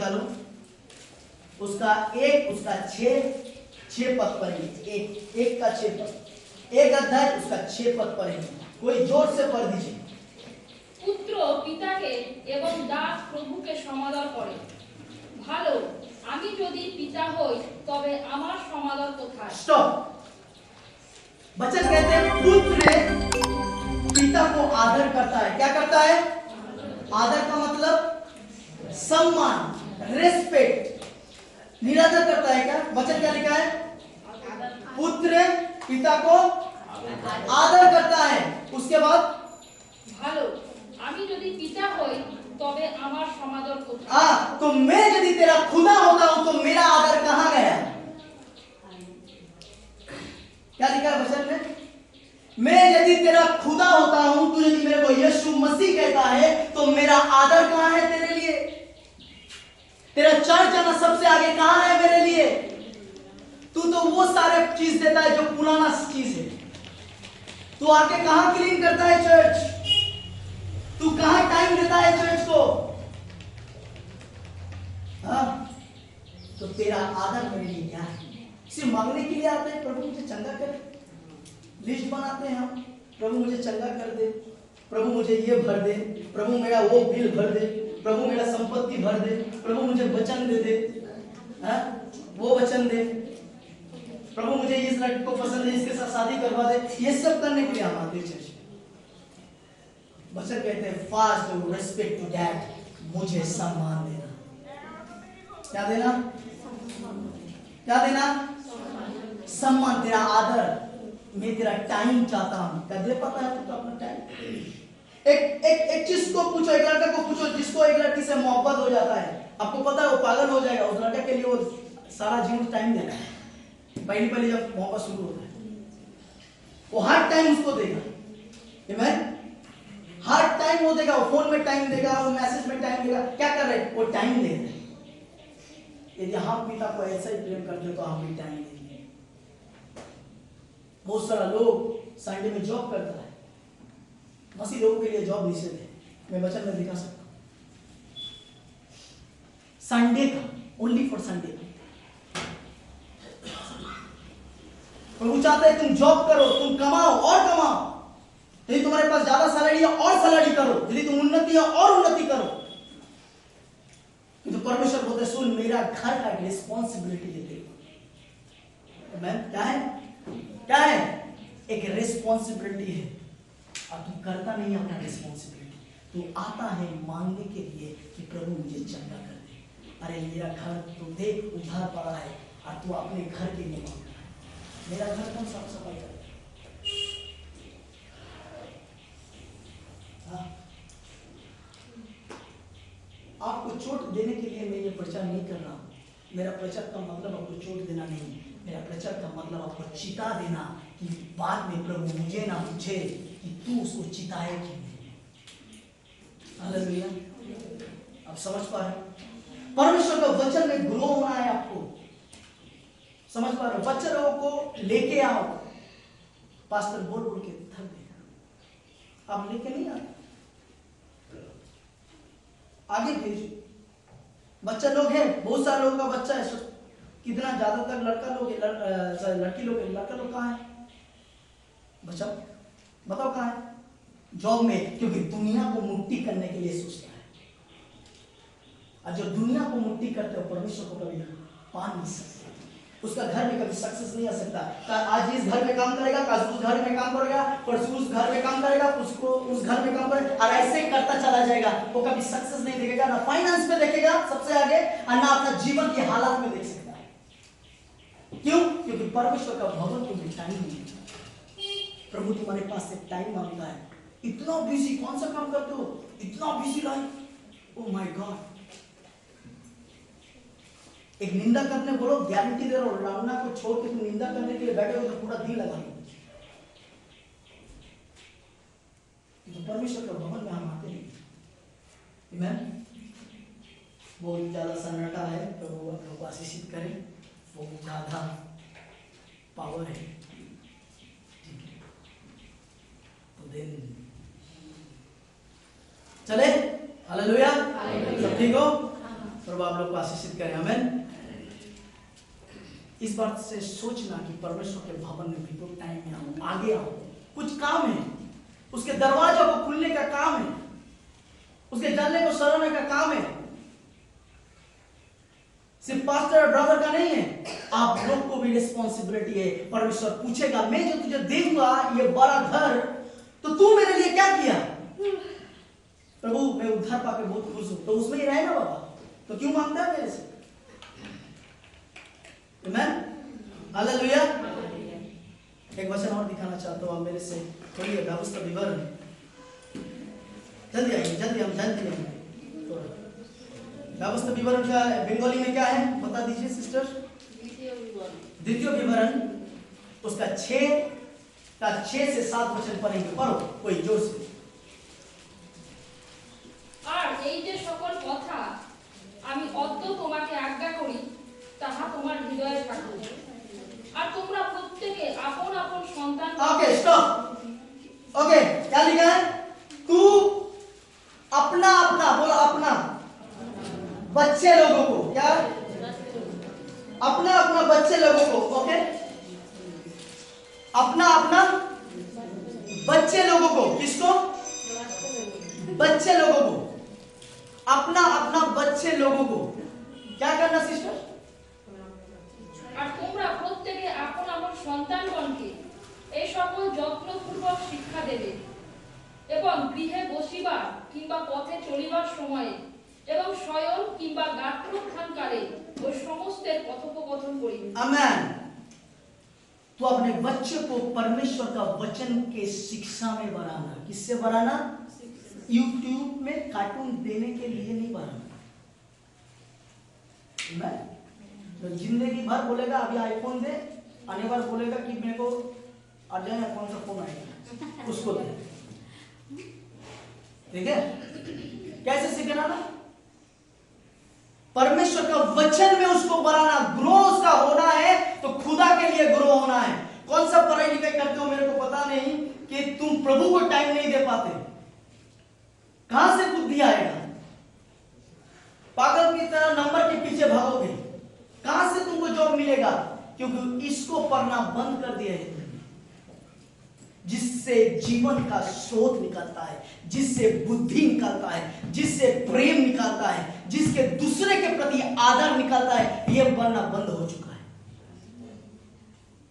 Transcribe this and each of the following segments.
निकालो, उसका 1 उसका 6 पद पढ़ेंगे, एक का 6 पद, एक अध्याय उसका 6 पद पढ़ेंगे। कोई जोर से पढ़ दीजिए। पुत्र पिताके एवं दास प्रभुके समादर करे, भालो आमी यदि पिता हई तबे आमार समादर कोथाय। स्टॉप। बच्चन कहते हैं पुत्र पिता को आदर करता है। क्या करता है? आदर का मतलब सम्मान, रेस्पेक्ट, निरादर करता है। क्या वचन क्या लिखा है? पुत्र पिता को आदर करता है। उसके बाद भालो आमी यदि पिता हई तबे आमार समादर कोथाय। तो मैं यदि तेरा खुदा होता हूं तो मेरा आदर कहां गया? क्या लिखा है वचन में? मैं यदि तेरा खुदा होता हूं, तू यदि मेरे को यीशु मसीह कहता है, तो मेरा आदर कहां है तेरे लिए? तेरा चर्च जाना सबसे आगे कहां है मेरे लिए? तू तो वो सारे चीज देता है जो पुराना चीज है। तू आके कहां क्लीन करता है चर्च? तू कहां टाइम देता है चर्च को? हाँ? तो तेरा आदर मेरे लिए क्या है? सिर्फ मांगने के लिए आते हैं, प्रभु मुझे चंगा कर, लिस्ट बनाते हैं हम, प्रभु मुझे चंगा कर दे, प्रभु मुझे ये भर दे, प्रभु मेरा वो बिल भर दे, प्रभु मेरा संपत्ति भर दे, प्रभु मुझे वचन दे दे, वो वचन दे, प्रभु मुझे इस लड़की को पसंद है, इसके साथ शादी करवा दे। ये सब करने के लिए हम आते हैं चर्च। वचन कहते हैं फास्ट रेस्पेक्ट टू डैड, मुझे सम्मान देना। क्या देना? क्या देना? सम्मान, तेरा आदर। मैं तेरा टाइम चाहता हूं। क्या दे पाता है तो अपना टाइम? एक चीज को पूछो, एक लड़का को पूछो जिसको एक लड़की से मोहब्बत हो जाता है, आपको पता है वो पागल हो जाएगा। उस लड़के के लिए वो सारा जीवन टाइम देगा। पहली जब मोहब्बत शुरू होता है वो हर टाइम उसको देगा। हर टाइम वो देगा, वो फोन में टाइम देगा, वो मैसेज में टाइम देगा। क्या कर रहे? वो टाइम दे रहे। यदि हम पिता को ऐसा ही प्रेम करते हो तो हम भी टाइम देंगे। बहुत सारा लोग संडे में जॉब करता है, मसीह लोगों के लिए जॉब निषेध है। मैं वचन में दिखा सकता हूं, संडे का, ओनली फॉर संडे। प्रभु चाहते हैं तुम जॉब करो, तुम कमाओ और कमाओ। यदि तुम्हारे पास ज्यादा सैलरी है और सैलरी करो, यदि तुम उन्नति है और उन्नति करो। तो परमेश्वर बोलते सुन, मेरा घर का रिस्पॉन्सिबिलिटी है तेरी। क्या है? क्या है? एक रिस्पॉन्सिबिलिटी है और तू करता नहीं अपना रिस्पॉन्सिबिलिटी। तू आता है मांगने के लिए कि प्रभु मुझे चंगा कर दे। अरे मेरा घर तो देख उधार पड़ा है और तू अपने घर के लिए मांग रहा है। मेरा घर कौन साफ सफाई करे? आपको चोट देने के लिए मैं ये प्रचार नहीं कर रहा हूं। मेरा प्रचार का मतलब आपको चोट देना नहीं, मेरा प्रचार का मतलब आपको चिता देना कि बाद में प्रभु मुझे ना पूछे कि तू उसको चिताए क्यों नहीं। हालेलुया। आप समझ पा रहे? परमेश्वर का वचन में ग्रो होना है आपको। समझ पा रहे? वचनों को लेके आओ। पास्टर बोल बोल के थक गए, आप लेके नहीं आते, आगे भेजो। बच्चा लोग हैं, बहुत सारे लोगों का बच्चा है, कितना ज्यादातर लड़का लोग है, लड़की लोग है। लड़का लोग कहाँ है? बच्चा बताओ कहाँ है? जॉब में, क्योंकि दुनिया को मुट्ठी करने के लिए सोचता है। और जो दुनिया को मुट्ठी करते हो परमेश्वर को कभी पा नहीं सकते। उसका घर में कभी सक्सेस नहीं आ सकता। आज इस घर में काम करेगा, कल उस घर में काम करेगा, परसों उस घर में काम करेगा, उसको उस घर में काम करेगा, और ऐसे करता चला जाएगा। वो कभी सक्सेस नहीं देखेगा, ना फाइनेंस में देखेगा सबसे आगे, और ना अपना जीवन के हालात में देख सकता है। क्यों? क्योंकि परमेश्वर का भवन तुम्हें टाइम नहीं है। प्रभु तुम्हारे पास से टाइम मांगता है। इतना बिजी, कौन सा काम करते हो? इतना busy life. Oh my God. एक निंदा करने बोलो, गारंटी दे रहा हूं, रावणा को छोड़ के तुम निंदा करने के लिए बैठे हो तो पूरा दिन लगा लो। तो परमेश्वर का भवन में हम आते नहीं। आमीन। बहुत ज्यादा सन्नाटा है, प्रभु आप लोगों को आशीषित करें। बहुत ज्यादा पावर है, ठीक है? तो दिन चले। हालेलुया। सब ठीक हो? प्रभु आप लोग को आशीषित करें, आमीन। इस बात से सोचना कि परमेश्वर के भवन में बिल्कुल टाइम में आओ, आगे आओ, कुछ काम है, उसके दरवाजों को खुलने का काम है, उसके जलने को सराहने का काम है, सिर्फ पास्टर और ब्रदर का नहीं है, आप लोग को भी रिस्पॉन्सिबिलिटी है। परमेश्वर पूछेगा, मैं जो तुझे दूंगा ये बड़ा घर, तो तू मेरे लिए क्या किया? प्रभु मैं उद्धार पाके बहुत खुश हूं, तो उसमें ही रहे ना बाबा, तो क्यों मांगता है मेरे से? आमीन, हालेलुया। एक वचन और दिखाना चाहता हूं, आप मेरे से थोड़ी व्यवस्था विवरण, जल्दी आइए, जल्दी हम जानते हैं व्यवस्था विवरण का बंगाली में क्या है, बता दीजिए सिस्टर। द्वितीय विवरण उसका 6 से 7 वचन पढ़ेंगे, पढ़ो कोई जोर से। আর এই যে সকল কথা আমি অদ্য তোমাকে আজ্ঞা করি তাহা তোমার হৃদয়ে থাকুক, আর তোমরা প্রত্যেকে আপন আপন সন্তান। ओके स्टॉप, ओके क्या लिखा है? तू अपना अपना, बोलो अपना, बच्चे लोगों को, क्या अपना अपना बच्चे लोगों को, ओके, अपना अपना बच्चे लोगों को, किसको? बच्चे लोगों को, अपना अपना बच्चे लोगों को क्या करना सिस्टर? আর তোমরা প্রত্যেকে আপন আপন সন্তানগণকে এই সকল যত্নপূর্বক শিক্ষা দেবে, এবং গৃহে বসিবার কিংবা পথে চলিবার সময়ে এবং শয়ন কিংবা গাত্রোত্থানকালে ওই সমস্তের কথোপকথন করিবে। आमीन। तो अपने बच्चे को परमेश्वर का वचन के शिक्षा में बढ़ाना, किससे बढ़ाना? यूट्यूब में कार्टून देने के लिए नहीं बढ़ाना। तो जिंदगी भर बोलेगा अभी आईफोन दे, आने बार बोलेगा कि मेरे को अर्जेंट कौन सा फोन आएगा उसको दे, ठीक है? कैसे सीखना ना? परमेश्वर का वचन में उसको बढ़ाना, ग्रो उसका होना है तो खुदा के लिए ग्रो होना है। कौन सा पढ़ाई लिखाई करते हो मेरे को पता नहीं कि तुम प्रभु को टाइम नहीं दे पाते, कहां से बुद्धि आएगा? पागल की तरह नंबर के पीछे भागोगे, कहां से तुमको जॉब मिलेगा? क्योंकि इसको पढ़ना बंद कर दिया है, जिससे जीवन का स्रोत निकलता है, जिससे बुद्धि निकलता है, जिससे प्रेम निकलता है, जिसके दूसरे के प्रति आदर निकलता है, यह बनना बंद हो चुका है।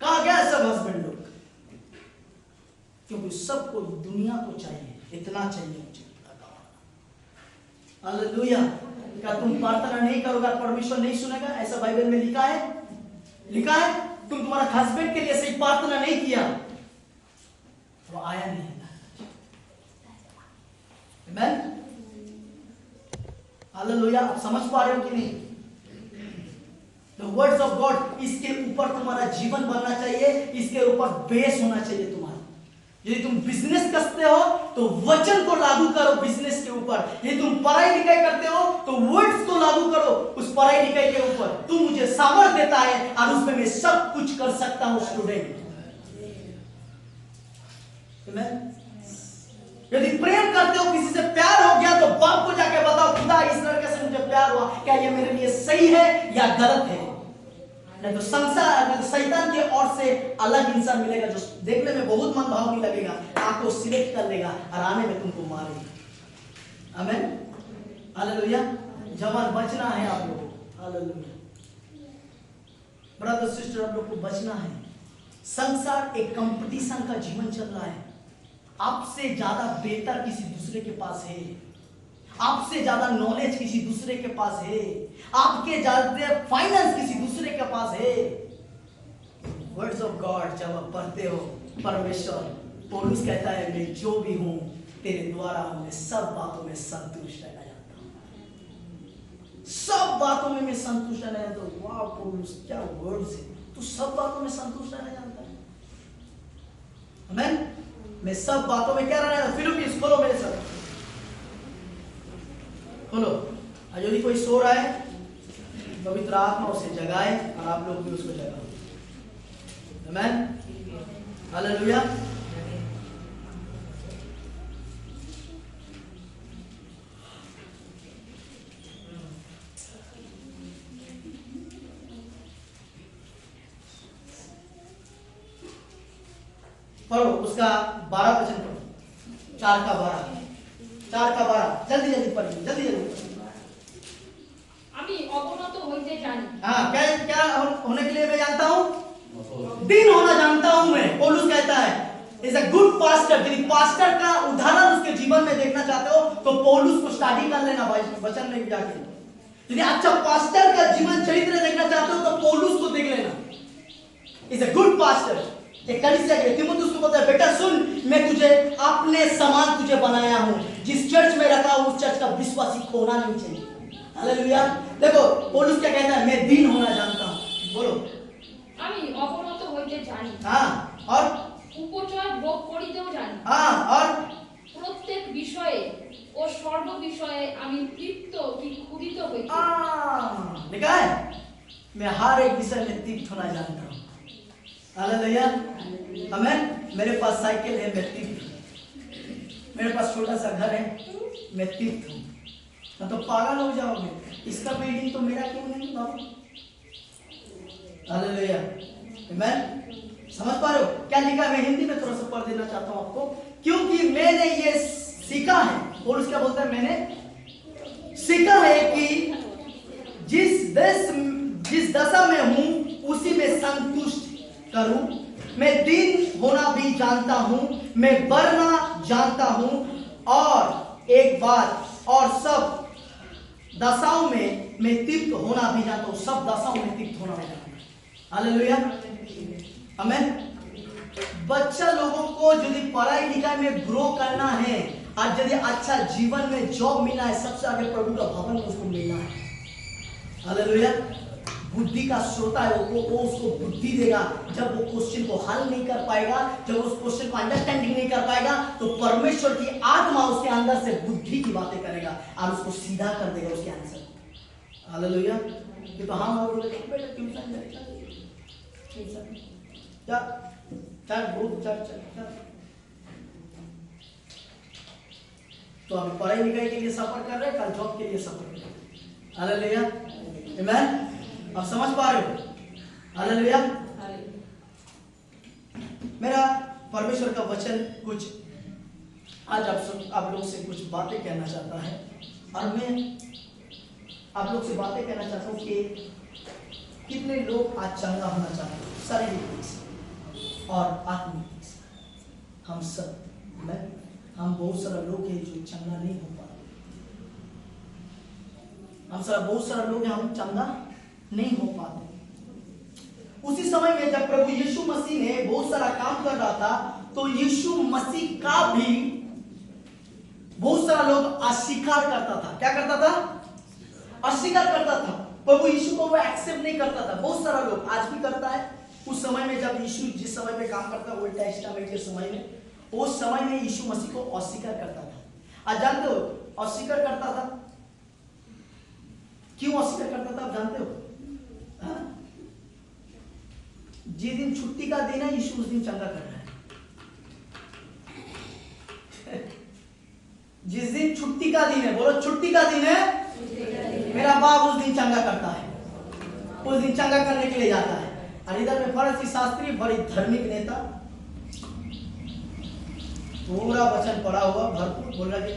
कहा गया सब हस्बैंड लोग? क्योंकि सबको दुनिया को चाहिए, इतना चाहिए मुझे। हालेलुया। क्या तुम प्रार्थना नहीं करोगे परमेश्वर नहीं सुनेगा? ऐसा बाइबल में लिखा है, लिखा है। तुम तुम्हारा हस्बैंड के लिए सही प्रार्थना नहीं किया, वो आया नहीं। आमीन, हालेलुया। आप समझ पा रहे हो कि नहीं? द वर्ड्स ऑफ गॉड, इसके ऊपर तुम्हारा जीवन बनना चाहिए, इसके ऊपर बेस होना चाहिए तुम्हारा। यदि तुम बिजनेस करते हो तो वचन को लागू करो बिजनेस के ऊपर। यदि तुम पढ़ाई लिखाई करते हो तो वर्ड्स को लागू करो उस पढ़ाई लिखाई के ऊपर। तू मुझे सामर्थ देता है और उसमें मैं सब कुछ कर सकता हूं स्टूडेंट। यदि प्रेम करते हो, किसी से प्यार हो गया तो बाप को जाके बताओ, खुदा इस लड़के से मुझे प्यार हुआ, क्या ये मेरे लिए सही है या गलत है? नहीं तो संसार, नहीं तो शैतान के ओर से अलग इंसान मिलेगा जो देखने में बहुत मनभावनी लगेगा, आपको सिलेक्ट कर लेगा और आने में तुमको मारेगा। आमीन, हालेलुया। जवान बचना है आप लोगों को, हालेलुया। ब्रदर सिस्टर, आप लोग को बचना है। संसार एक कंपटीशन का जीवन चल रहा है। आपसे ज्यादा बेहतर किसी दूसरे के पास है, आपसे ज्यादा नॉलेज किसी दूसरे के पास है, आपके ज्यादा फाइनेंस किसी दूसरे के पास है। वर्ड्स ऑफ गॉड जब आप पढ़ते हो, परमेश्वर पौलुस कहता है मैं जो भी हूं तेरे द्वारा हूं, मैं सब बातों में संतुष्ट रहना जानता हूं, सब बातों में मैं संतुष्ट रहना जानता हूं। वाह पौलुस, क्या वर्ड्स है! तू सब बातों में संतुष्ट रहना जानता है। आमीन। मैं सब बातों में क्या रहना है? फिलिपियंस खोलो मेरे साथ, खोलो। यदि कोई सो रहा है, पवित्र आत्मा उसे जगाए और आप लोग भी उसको जगाओ। आमीन, हालेलुया। पढ़ो उसका 12 वचन पढ़ो, 4 का 12, 4 का 12, जल्दी जल्दी पढ़िए, जल्दी जल्दी। আমি অবনত হইতে জানি। हाँ, क्या क्या होने के लिए मैं जानता हूँ? दिन होना जानता हूँ मैं। पौलुस कहता है इज अ गुड पास्टर। यदि पास्टर का उदाहरण उसके जीवन में देखना चाहते हो तो पौलुस को स्टडी कर लेना भाई, वचन में जाके। यदि अच्छा पास्टर का जीवन चरित्र देखना चाहते हो तो पौलुस को देख लेना। Is a good pastor. एक कलीसिया के तीमुथियुस को बोलता है बेटा सुन, मैं तुझे अपने समान तुझे बनाया हूँ, जिस चर्च में रखा हूँ उस चर्च का विश्वासी खोना नहीं चाहिए। हालेलुया। देखो पौलुस क्या कहता है, मैं दीन होना जानता हूँ। बोलो। আমি অবনত হইতে জানি। हाँ, और উপচয় ভোগ করিতেও জানি। हाँ, और প্রত্যেক বিষয়ে ও সর্ব বিষয়ে আমি তৃপ্ত কি ক্ষুধিত হইতে। लिखा है मैं हर एक विषय में तृप्त होना जानता हूँ। हालेलुया। आमीन। मेरे पास साइकिल है, मैं तृप्त हूँ। मेरे पास छोटा सा घर है, मैं तृप्त हूँ। ना तो पागल हो जाओगे, इसका बिल्डिंग तो मेरा क्यों नहीं बाबा। हालेलुया। आमीन। समझ पा रहे हो क्या लिखा है? मैं हिंदी में थोड़ा सा पढ़ देना चाहता हूँ आपको, क्योंकि मैंने ये सीखा है। और उसका बोलता है मैंने सीखा है कि जिस दशा में हूँ उसी में संतुष्ट करूं। मैं दीन होना भी जानता हूं, मैं बढ़ना जानता हूं, और एक बात, और सब दशाओं में मैं तृप्त होना भी जानता हूं। सब दशाओं में तृप्त होना भी जानता हूं। हालेलुया। आमीन। बच्चा लोगों को यदि पढ़ाई लिखाई में ग्रो करना है और यदि अच्छा जीवन में जॉब मिलना है, सबसे आगे प्रभु का भवन में उसको मिलना है। हालेलुया। बुद्धि का श्रोता है, वो उसको बुद्धि देगा। जब वो क्वेश्चन को हल नहीं कर पाएगा, जब उस क्वेश्चन को अंडरस्टैंडिंग नहीं कर पाएगा, तो परमेश्वर की आत्मा उसके अंदर से बुद्धि की बातें करेगा और उसको सीधा कर देगा उसके आंसर। हालेलुया। कि तो हम और बोले बेटा ट्यूशन क्या चल बहुत चल। तो हम पढ़ाई लिखाई के लिए सफर कर रहे हैं, कल जॉब के लिए सफर कर रहे हैं। हालेलुया। आमीन। आप समझ पा रहे हो? हालेलुया। मेरा परमेश्वर का वचन कुछ आज आप लोग से कुछ बातें कहना चाहता है, और मैं आप लोग से बातें कहना चाहता हूँ कि कितने लोग आज चंगा होना चाहते हैं, शारीरिक रूप से और आत्मिक रूप से। हम सब हम बहुत सारा लोग हैं जो चंगा नहीं हो पाते। बहुत सारा लोग हैं, हम चंगा नहीं हो पाते। उसी समय में जब प्रभु यीशु मसीह ने बहुत सारा काम कर रहा था, तो यीशु मसीह का भी बहुत सारा लोग अस्वीकार करता था। क्या करता था? अस्वीकार करता था। प्रभु यीशु को वो एक्सेप्ट नहीं करता था। बहुत सारा लोग आज भी करता है। उस समय में जब यीशु जिस समय में काम करता, ओल्ड टेस्टामेंट के समय में, उस समय में यीशु मसीह को अस्वीकार करता था। आज जानते हो अस्वीकार करता था? क्यों अस्वीकार करता था आप जानते हो? जिस दिन छुट्टी का दिन है, यीशु उस दिन चंगा कर रहा है। जिस दिन छुट्टी का दिन है, बोलो छुट्टी का दिन है, मेरा बाप उस दिन चंगा करता है, उस दिन चंगा करने के लिए जाता है। और इधर में फरीसी शास्त्री, बड़ी धार्मिक नेता, पूरा वचन पढ़ा हुआ भरपूर, बोल रहा कि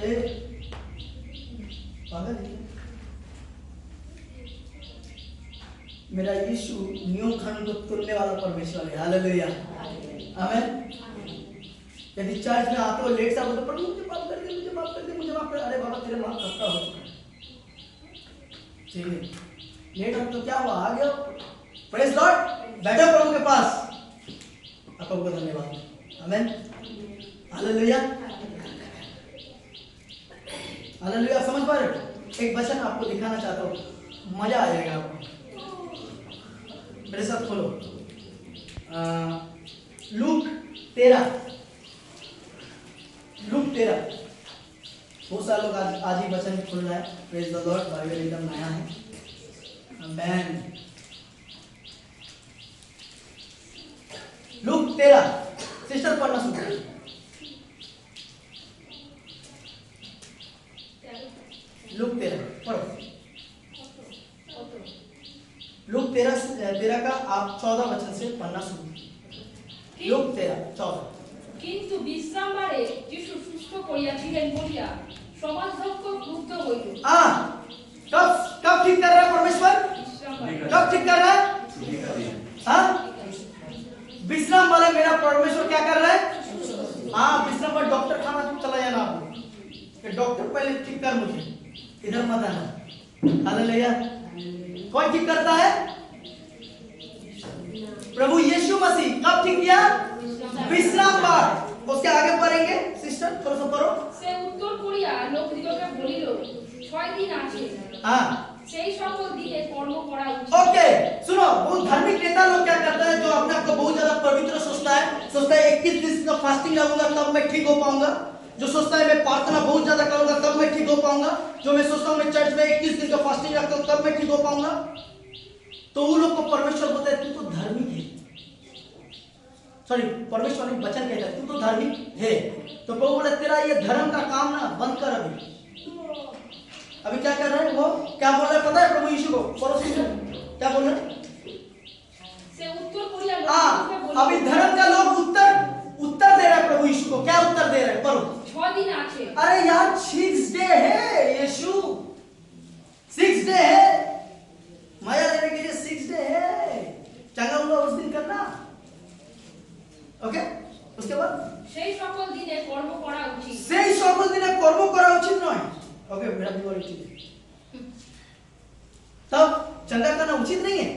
पागल है। मेरा यीशु नियम खंड को तोड़ने वाला परमेश्वर है। हालेलुया। आमीन। यदि चर्च में आते हो लेट सा बोलते पर मुझे माफ कर दे, मुझे माफ कर दे, मुझे माफ कर। अरे बाबा तेरे माफ करता हो, ठीक है। लेट हम तो क्या हुआ, आ गया, प्रेज लॉर्ड, बैठो प्रभु के पास। आपको धन्यवाद। आमीन। हालेलुया। हालेलुया। समझ पा रहे हो? एक वचन आपको दिखाना चाहता हूँ, मजा आ जाएगा आपको। मेरे साथ खोलो लूक 13। बहुत सारे लोग आज ही वचन खुल रहा है। Praise the Lord. बाइबल एकदम नया है। आमेन। लूक 13। सिस्टर पढ़ना शुरू करें। लूक 13 पढ़ो। लूक 13 का आप 14 वचन से पढ़ना शुरू। लूक 13:14। কিন্তু বিশ্রামবারে যিশু সুস্থ করিয়াছিলেন বলিয়া সমাজধ্যক্ষ ক্রুদ্ধ হইল। हाँ, कब कब ठीक कर रहा है परमेश्वर? বিশ্রামবারে कब ठीक कर रहा है? हाँ, विश्राम वाले मेरा परमेश्वर क्या कर रहा है? हाँ, विश्राम पर डॉक्टर खाना चला जाना आपको कि डॉक्टर पहले ठीक कर मुझे, इधर मत आना। हालेलुया। कौन ठीक करता है? प्रभु यीशु मसीह। कब ठीक किया? विश्राम पर। उसके आगे पढ़ेंगे सिस्टर, थोड़ा सा पढ़ो। সে উত্তর করিয়া লোকদিগকে বলিল, 6 দিন আছে, हाँ, সেই সকল দিনে কর্ম করা উচিত। ओके, सुनो, बहुत धार्मिक नेता लोग क्या करता है, जो अपने आप को बहुत ज्यादा पवित्र सोचता है 21 दिन का फास्टिंग रहूंगा तब मैं ठीक हो पाऊंगा। जो सोचता है मैं प्रार्थना बहुत ज्यादा करूंगा तब मैं ठीक हो पाऊंगा। जो मैं सोचता हूँ मैं चर्च में 21 दिन का फास्टिंग रखता हूँ तब मैं ठीक हो पाऊंगा। तो वो लोग को परमेश्वर बोलता है तू तो धार्मिक है। सॉरी, परमेश्वर ने वचन कहता है तू तो धार्मिक है। तो प्रभु बोला तेरा ये धर्म का काम ना बंद कर अभी क्या कर रहे हैं वो, क्या बोल रहे हैं पता है प्रभु यीशु को? पड़ोसी से क्या बोल रहे हैं? সে উত্তর করিয়া हाँ, লোকদিগকে अभी বলিল, धर्म का लोग उत्तर दे रहा है प्रभु यीशु को। क्या उत्तर दे रहे हैं? पढ़ो। 6 दिन আছে। अरे यार 6 डे है यीशु, 6 डे है, माया लेने के लिए 6 डे है। चंगा हुआ उस दिन करना। ओके, उसके बाद সেই সকল দিনে কর্ম করা উচিত। সেই সকল দিনে কর্ম করা উচিত নয়। ओके, मेरा भी और ठीक है। तब चंगा करना उचित नहीं है।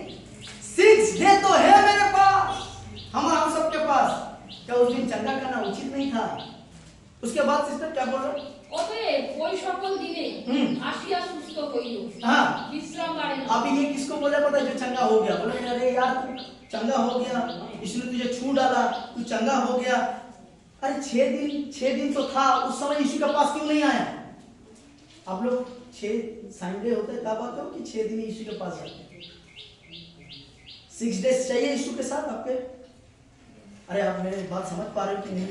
6 डे तो है मेरे पास, हम सबके पास। क्या उस दिन चंगा करना उचित नहीं था? उसके बाद सिस्टर क्या बोल रहे? অতএব ওই সকল দিনে আসিয়া সুস্থ হইল, हाँ, বিশ্রামবারে না। अभी ये किसको बोला पता है? जो चंगा हो गया। बोले अरे यार तू चंगा हो गया, इसने तुझे छू डाला, तू चंगा हो गया। अरे 6 दिन तो था, उस समय यीशु के पास क्यों नहीं आया? आप लोग 6 संडे होते हैं तब आते हो कि 6 दिन यीशु के पास आते? 6 डेज चाहिए यीशु के साथ आपके? अरे आप मेरी बात समझ पा रहे हो कि नहीं?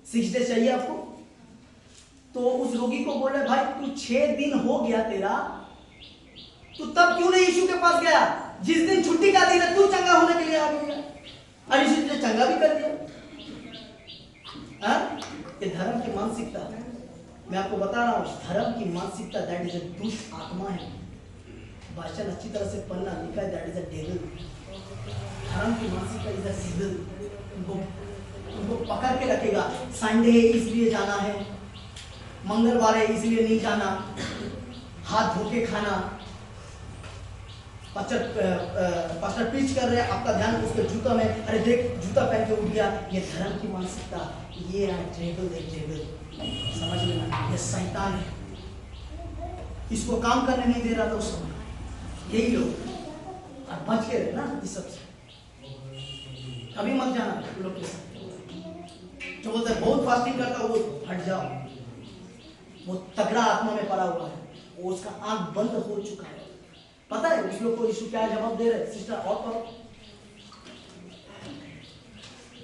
6 डेज चाहिए आपको? तो उस रोगी को बोले भाई तू 6 दिन हो गया तेरा, तू तब क्यों नहीं यीशु के पास गया? जिस दिन छुट्टी का दिन है तू चंगा होने के लिए आ गया, और यीशु ने चंगा भी कर दिया। ये धर्म की मानसिकता, मैं आपको बता रहा हूँ, धर्म की मानसिकता दैट इज अ दुष्ट आत्मा है। भाषण अच्छी तरह से पढ़ना, लिखा है दैट इज अ डेविल। धर्म की मानसिकता इज अ डेविल। उनको पकड़ के रखेगा। संडे है इसलिए जाना है, मंगलवार है इसलिए नहीं जाना, हाथ धो के खाना। पास्टर प्रीच कर रहे हैं, आपका ध्यान उसके जूता में, अरे देख जूता पहन के उठ गया। ये धर्म की मानसिकता, ये डेविल। समझ लेना, ये शैतान है, इसको काम करने नहीं दे रहा था उस समय। यही लोग, और बच के रहना इस सब से, कभी मत जाना लोग के साथ। जो बोलते हैं बहुत फास्टिंग करता वो हट जाओ, वो तगड़ा आत्मा में पड़ा हुआ है, वो उसका आंख बंद हो चुका है। पता है उस लोग को यीशु क्या जवाब दे रहे? सिस्टर और पढ़ो।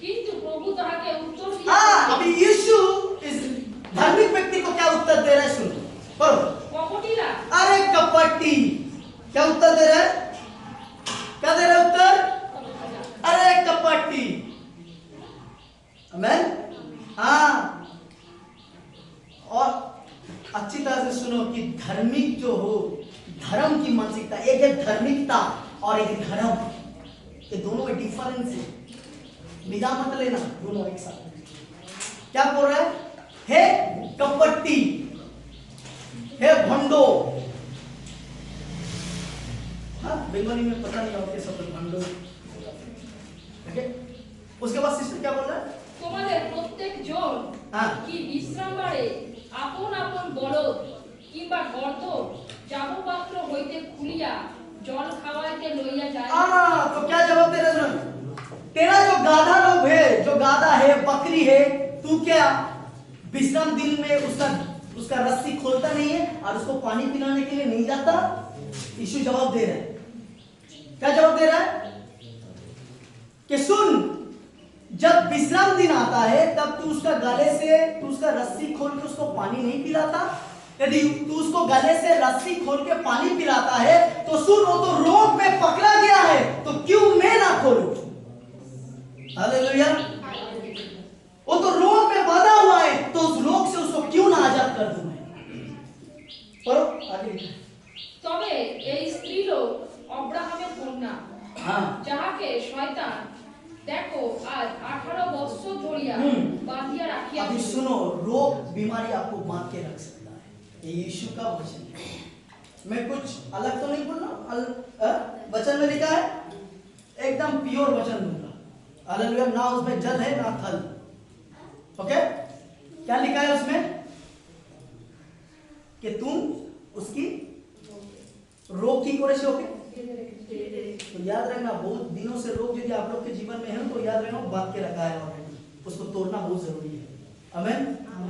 কিন্তু প্রভু তাহাকে উত্তর দিয়া, अभी यीशु इस धार्मिक व्यक्ति को क्या उत्तर दे रहा है? सुनो, पढ़ो। কপটিরা, अरे कपटी, क्या उत्तर दे रहा है? क्या दे रहा है उत्तर? अरे कपटी। आमेन। हाँ, और अच्छी तरह से सुनो कि धार्मिक जो हो, धर्म की मानसिकता, एक है धार्मिकता और एक धर्म, ये दोनों में डिफरेंस है। मिला मत लेना दोनों एक साथ। क्या बोल रहा है कपटी, हे भंडो। हाँ, बंगाली में पता नहीं होते सब भंडो। ओके, उसके बाद सिस्टर क्या बोल रहा है? তোমাদের প্রত্যেক জন हाँ, কি বিশ্রামবারে আপন আপন বলদ কিংবা গর্ত জামপাত্র হইতে খুলিয়া জল খাওয়াইতে লইয়া যায়? तो क्या जवाब दे रहे हैं? तेरा जो गाधा लोग है, जो गाधा है, बकरी है, तू क्या विश्राम दिन में उसका रस्सी खोलता नहीं है और उसको पानी पिलाने के लिए नहीं जाता? यीशु जवाब दे रहा है। क्या जवाब दे रहा है? कि सुन, जब विश्राम दिन आता है तब तू उसका गले से तू उसका रस्सी खोल के उसको पानी नहीं पिलाता? यदि तू उसको गले से रस्सी खोल के पानी पिलाता है तो सुन, वो तो रोग में पकड़ा गया है, तो क्यों मैं ना खोलूं? हालेलुया। लिखा है? তবে এই স্ত্রীলোক অব্রাহামের কন্যা, हाँ যাহাকে শয়তান দেখো আজ 18 বৎসর ধরিয়া বাঁধিয়া রাখিয়াছে। अभी सुनो, रोग बीमारी आपको बांध के रख सकता है। ये यीशु का वचन है। मैं कुछ अलग तो नहीं बोल रहा हूं, वचन में लिखा है, एकदम प्योर वचन दूंगा। हालेलुया। ना उसमें जल है ना थल। ओके, क्या लिखा है उसमें? कि तुम उसकी रोग की कोशिश होगी। तो याद रखना, बहुत दिनों से रोग यदि आप लोग के जीवन में है तो याद रखना बांध के रखा है ऑलरेडी, उसको तोड़ना बहुत जरूरी है। आमीन।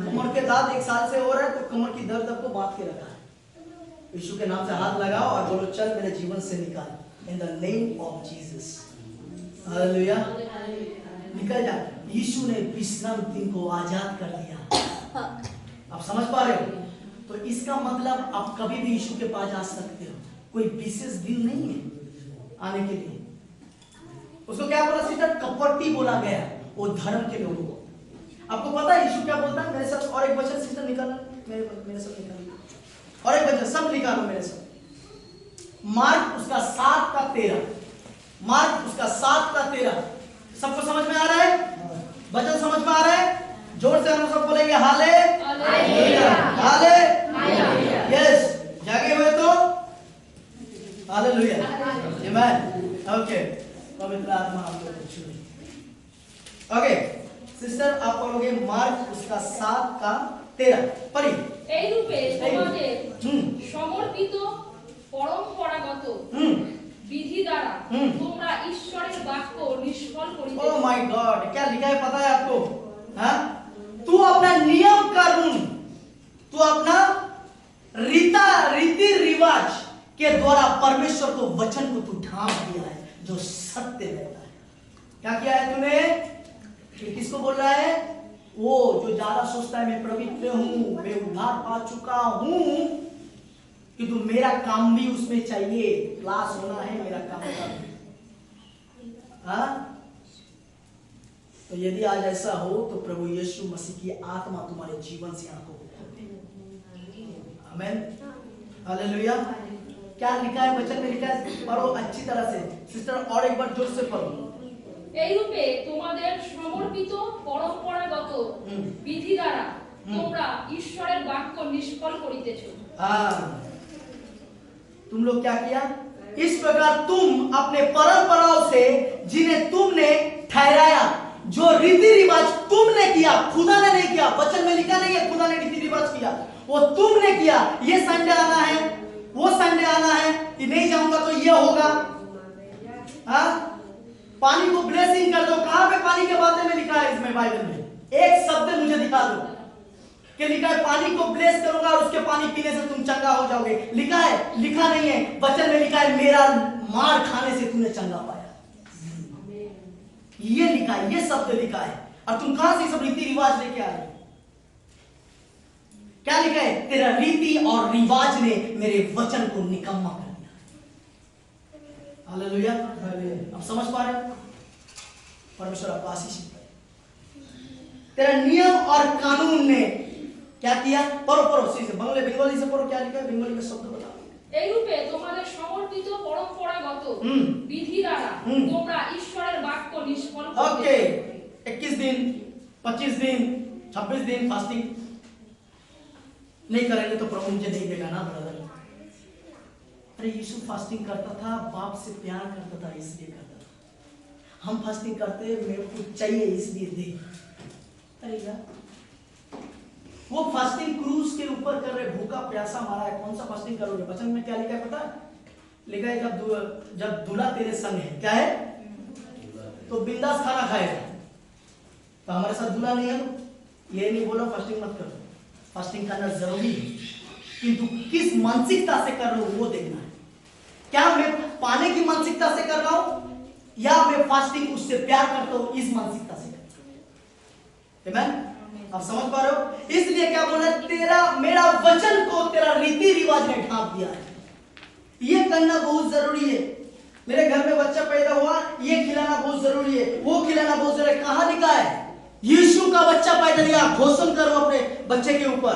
कमर के दाद 1 साल से हो रहा है तो कमर की दर्द आपको बांध के रखा है। यीशु के नाम से हाथ लगाओ और बोलो, चल मेरे जीवन से निकाल, इन the name of Jesus. Hallelujah. निकल जा। यीशु ने विश्राम दिन को आजाद कर दिया। आप समझ पा रहे हो? तो इसका मतलब आप कभी भी यीशु के पास जा सकते हो, कोई विशेष दिन नहीं है आने के लिए। उसको क्या बोला सिस्टर? कपटी बोला गया वो धर्म के लोगों को। आपको पता है यीशु क्या बोलता है? मेरे साथ और एक वचन सिस्टर निकालना, मेरे साथ निकालना, और एक वचन सब निकालो मेरे साथ। मार्क उसका 7 का 13, मार्क उसका 7 का 13। सबको समझ में आ रहा है? वचन समझ में आ रहा है? जोर से हम सब बोलेंगे हाले हाले। यस, जागे हुए तो हालेलुया। आमीन। ओके, पवित्र आत्मा आप लोगों को छुए। ओके सिस्टर, आप बोलोगे मार्क उसका 7 का 13 पढ़ी। এই রূপে তোমাদের সমর্পিত পরম্পরাগত विधि द्वारा तुमरा ईश्वरेर वाक्य निष्फल करिते। ओह माय गॉड, क्या लिखा है पता है आपको? हाँ, तू अपना नियम कानून, तू अपना रीति रिवाज के द्वारा परमेश्वर को वचन को तू ढांप दिया है जो सत्य रहता है। क्या किया है तूने? किसको बोल रहा है? वो जो ज्यादा सोचता है मैं पवित्र हूं, मैं उद्धार पा चुका हूं, किंतु मेरा काम भी उसमें चाहिए, क्लास होना है मेरा काम का। हाँ, तो यदि आज ऐसा हो तो प्रभु यीशु मसीह की आत्मा तुम्हारे जीवन से आंखों को खोले। आमीन। हालेलुया। क्या लिखा है वचन में? लिखा है, पढ़ो अच्छी तरह से सिस्टर, और एक बार जोर से पढ़ो। এই রূপে তোমাদের সমর্পিত পরম্পরাগত বিধি দ্বারা তোমরা ঈশ্বরের বাক্য নিষ্ফল করিতেছো। हाँ, तुम लोग क्या किया? इस प्रकार तुम अपने परंपराओं से जिन्हें तुमने ठहराया, जो रीति रिवाज तुमने किया, खुदा ने नहीं किया। वचन में लिखा नहीं है खुदा ने रीति रिवाज किया, वो तुमने किया। ये संडे आना है, वो संडे आना है, कि नहीं जाऊंगा तो ये होगा। हाँ, पानी को ब्लेसिंग कर दो। कहां पे पानी के बारे में लिखा है इसमें बाइबल में? एक शब्द मुझे दिखा दो कि लिखा है पानी को ब्लेस करूंगा और उसके पानी पीने से तुम चंगा हो जाओगे। लिखा है? लिखा नहीं है। वचन में लिखा है मेरा मार खाने से तूने चंगा पाया। ये लिखा है, ये शब्द लिखा है। और तुम कहां से सब रीति रिवाज लेके आ रहे हो? क्या लिखा है? तेरा रीति और रिवाज ने मेरे वचन को निकम्मा कर दिया। हालेलुया। अब समझ पा रहे हो? परमेश्वर आपको आशीष दे। तेरा नियम और कानून ने क्या किया? पढ़ो पढ़ो से बंगाली से पढ़ो। क्या लिखा है? बंगाली का शब्द बताओ। এই রূপে তোমাদের সমর্পিত পরম্পরাগত বিধি দ্বারা তোমরা ঈশ্বরের বাক্য নিষ্ফল করিতেছো। ओके, 21 दिन 25 दिन 26 दिन फास्टिंग नहीं करेंगे तो प्रभु मुझे नहीं देगा ना ब्रदर। अरे यीशु फास्टिंग करता था, बाप से प्यार करता था इसलिए करता था। हम फास्टिंग करते मेरे को चाहिए इसलिए दे। अरे यार, वो फास्टिंग क्रूज के ऊपर कर रहे, भूखा प्यासा मारा है। कौन सा फास्टिंग करोगे? वचन में क्या लिखा है पता है? लिखा है जब दूल्हा तेरे संग है, क्या है? तो बिंदास खाना खाएगा। तो हमारे साथ दूल्हा नहीं है तो ये नहीं बोलो फास्टिंग मत करो। फास्टिंग करना जरूरी है, किंतु किस मानसिकता से कर रहे हो वो देखना है। क्या मैं पाने की मानसिकता से कर रहा हूं या मैं फास्टिंग उससे प्यार करता हूं इस मानसिकता से करता हूं? आमीन। आप समझ पा रहे हो? इसलिए क्या बोला? तेरा मेरा वचन को तेरा रीति रिवाज ने ढांप दिया है। ये करना बहुत जरूरी है। मेरे घर में बच्चा पैदा हुआ, ये खिलाना बहुत जरूरी है, वो खिलाना बहुत जरूरी है। कहां लिखा है? यीशु का बच्चा पैदा लिया, घोषणा करो अपने बच्चे के ऊपर,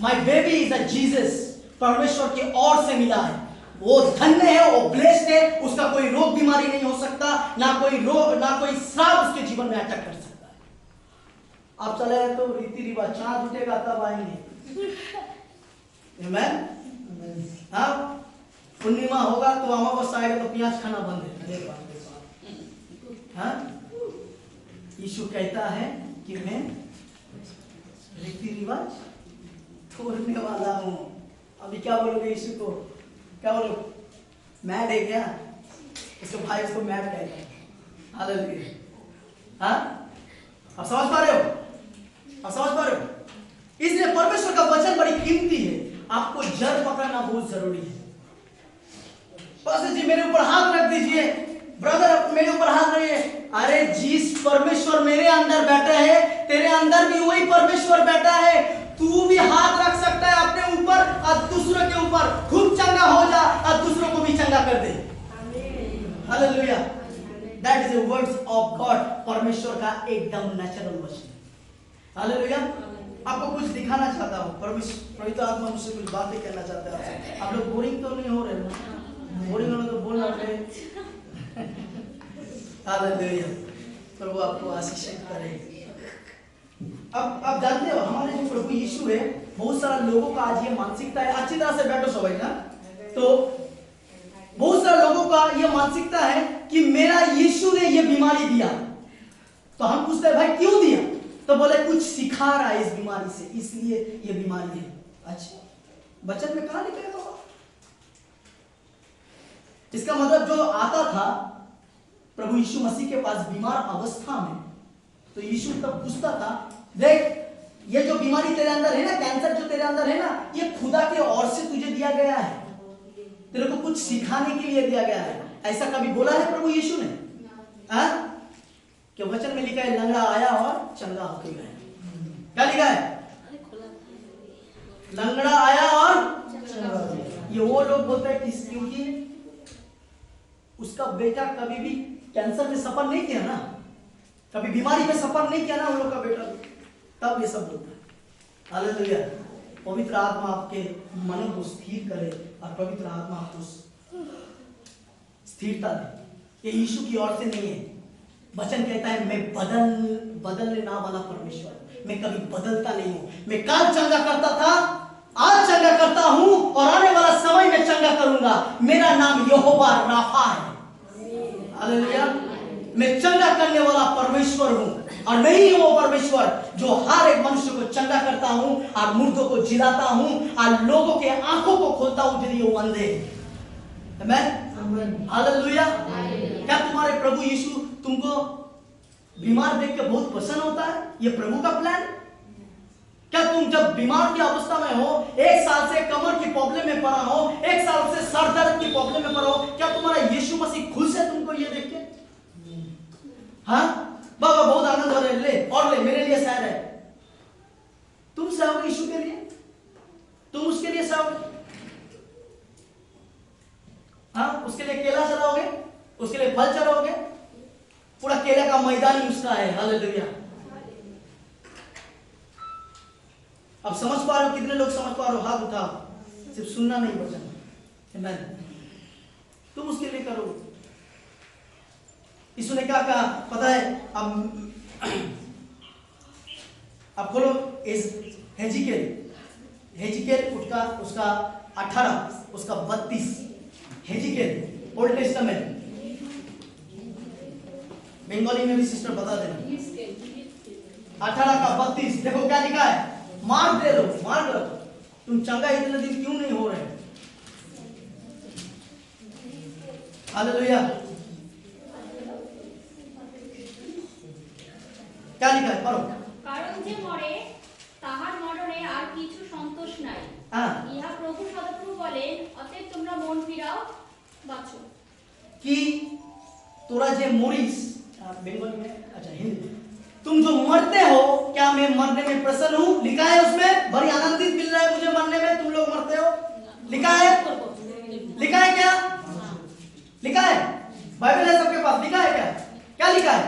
my baby is a Jesus. परमेश्वर की ओर से मिला है, वो धन्य है, वो ब्लेस्ड है, उसका कोई रोग बीमारी नहीं हो सकता, ना कोई रोग, ना कोई श्राप उसके जीवन में अटैक कर सकता है। आप चले तो रीति रिवाज, चांद उठेगा तब आएंगे, आमेन। हाँ, पूर्णिमा होगा तो अमावस्या आएगा तो प्याज खाना बंद है। हाँ, यीशु कहता है कि मैं रीति रिवाज तोड़ने वाला हूं। अभी क्या बोलोगे यीशु को? क्या बोलो? मैड है क्या? इसको भाई उसको मैड कहता है। हालेलुया। हाँ, आप समझ पा रहे हो? आप समझ पा रहे हो? इसलिए परमेश्वर का वचन बड़ी कीमती है, आपको जड़ पकड़ना बहुत जरूरी है। पास्टर जी मेरे ऊपर हाथ रख दीजिए, ब्रदर मेरे ऊपर हाथ रखिए। अरे जिस परमेश्वर मेरे अंदर बैठा है, तेरे अंदर भी वही परमेश्वर बैठा है। तू भी हाथ रख सकता है अपने ऊपर और दूसरों के ऊपर, खुद चंगा हो जा और दूसरों को भी चंगा कर दे। Hallelujah. That is the words of God. परमेश्वर का एकदम नेचुरल वचन। हालेलुया। आपको कुछ दिखाना चाहता हूँ, परमेश्वर पवित्र आत्मा मुझसे कुछ बातें कहना चाहता है आपसे। आप लोग बोरिंग तो नहीं हो रहे ना? बोरिंग होना तो बोल रहे। हालेलुया। प्रभु आपको आशीषित करे। अब आप जानते हो हमारे जो प्रभु यीशु है, बहुत सारा लोगों का आज ये मानसिकता है, अच्छी तरह से बैठो सब ना, तो बहुत सारे लोगों का ये मानसिकता है कि मेरा यीशु ने ये बीमारी दिया। तो हम पूछते हैं भाई क्यों दिया? तो बोले कुछ सिखा रहा है इस बीमारी से, इसलिए ये बीमारी है। अच्छा, वचन में कहां लिखा है बाबा? इसका मतलब जो आता था प्रभु यीशु मसीह के पास बीमार अवस्था में, तो यीशु तब पूछता था, देख ये जो बीमारी तेरे अंदर है ना, कैंसर जो तेरे अंदर है ना, ये खुदा की ओर से तुझे दिया गया है, तेरे को कुछ सिखाने के लिए दिया गया है। ऐसा कभी बोला है प्रभु यीशु ने? क्या वचन में लिखा है लंगड़ा आया और चंगा होके गया? क्या लिखा है? लंगड़ा आया और ये वो लोग बोलते हैं किस, क्योंकि उसका बेटा कभी भी कैंसर में सफर नहीं किया ना, कभी बीमारी में सफर नहीं किया ना उन लोग का बेटा, तब ये सब बोलता है। हालेलुया। पवित्र आत्मा आपके मन को स्थिर करे और पवित्र आत्मा आपको स्थिरता दे। ये यीशु की ओर से नहीं है। वचन कहता है मैं बदलने ना वाला परमेश्वर, मैं कभी बदलता नहीं हूं। मैं कल चंगा करता था, आज चंगा करता हूं और आने वाला समय में चंगा करूंगा। मेरा नाम यहोवा राफा है। हालेलुया। मैं चंगा करने वाला परमेश्वर हूं और मैं ही वो परमेश्वर जो हर एक मनुष्य को चंगा करता हूं और मुर्दों को जिलाता हूं और लोगों के आंखों को खोलता हूं जिन्हें वो अंधे। आमीन। हालेलुया। क्या तुम्हारे प्रभु यीशु तुमको बीमार देख के बहुत पसंद होता है? ये प्रभु का प्लान? क्या तुम जब बीमार की अवस्था में हो, 1 साल से कमर की प्रॉब्लम में पड़ा हो, 1 साल से सर दर्द की प्रॉब्लम में पड़ा हो, क्या तुम्हारा यीशु मसीह खुश है तुमको ये देख के? हाँ बाबा बहुत आनंद हो रहा है, ले और ले, मेरे लिए सैर है। तुम सहोगे यीशु के लिए? तुम उसके लिए सहोगे? हाँ, उसके लिए केला चढ़ाओगे, उसके लिए फल चढ़ाओगे, पूरा केला का मैदान ही उसका है। हालेलुया। अब समझ पा रहे हो? कितने लोग समझ पा रहे हो? हाथ उठाओ। सिर्फ सुनना नहीं वचन। आमीन। तुम उसके लिए करो। यीशु ने क्या कहा पता है? अब खोलो हेजिकेल उसका 18 उसका 32। हेजिकेल ओल्ड टेस्टामेंट, बंगाली में भी सिस्टर बता देना। 18 का 32 देखो क्या लिखा है? मार दे लो, मार दो। तुम चंगा इतने दिन क्यों नहीं हो रहे? हालेलुया। क्या लिखा है? पढ़ो। कारण जे मरे ताहार मरणे আর কিছু সন্তোষ নাই। ইহা প্রভু সদাপ্রভু বলেন, অতএব তোমরা মন ফিরাও বাঁচো। कि तोरा जे मोरिस, बंगाली में, अच्छा हिंदी, तुम जो मरते हो, क्या मैं मरने में प्रसन्न हूं? लिखा है उसमें, बड़ी आनंदित मिल रहा है मुझे मरने में, तुम लोग मरते हो। लिखा है? लिखा है क्या? लिखा है? बाइबल है सबके पास, लिखा है क्या? क्या लिखा है?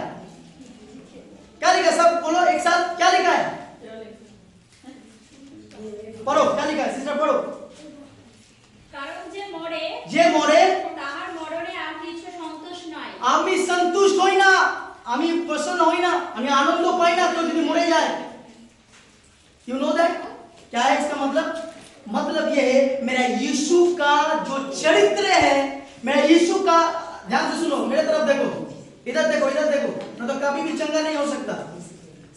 क्या लिखा है? सब बोलो एक साथ, क्या लिखा है? पढ़ो, क्या लिखा है? सिस्टर पढ़ो। যে মরে তাহার মরণে আর কিছু সন্তোষ নাই। আমি সন্তুষ্ট হই না, আমি प्रसन्न হই না, আমি आनंद পাই না কেউ যদি মরে যায়। You know that? क्या है इसका मतलब ये है मेरा यीशु का जो चरित्र है, मेरा यीशु का, ध्यान से सुनो, मेरे तरफ देखो, इधर देखो, ना तो कभी भी चंगा नहीं हो सकता।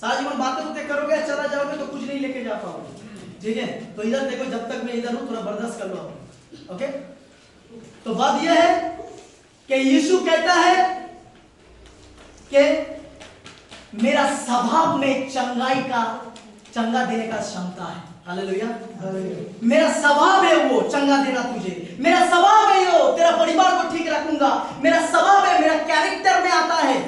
सारा जीवन बातें होते करोगे, चला जाओगे तो कुछ नहीं लेके जा पाओगे, ठीक है? तो इधर देखो, जब तक मैं इधर हूं थोड़ा बर्दाश्त कर लो, ओके? तो बात यह है कि यीशु कहता है कि मेरा स्वभाव में चंगा देने का क्षमता है। हालेलुया। मेरा स्वभाव है वो चंगा देना तुझे, मेरा स्वभाव है वो तेरा परिवार को ठीक रखूंगा, मेरा स्वभाव है, मेरा कैरेक्टर में आता है।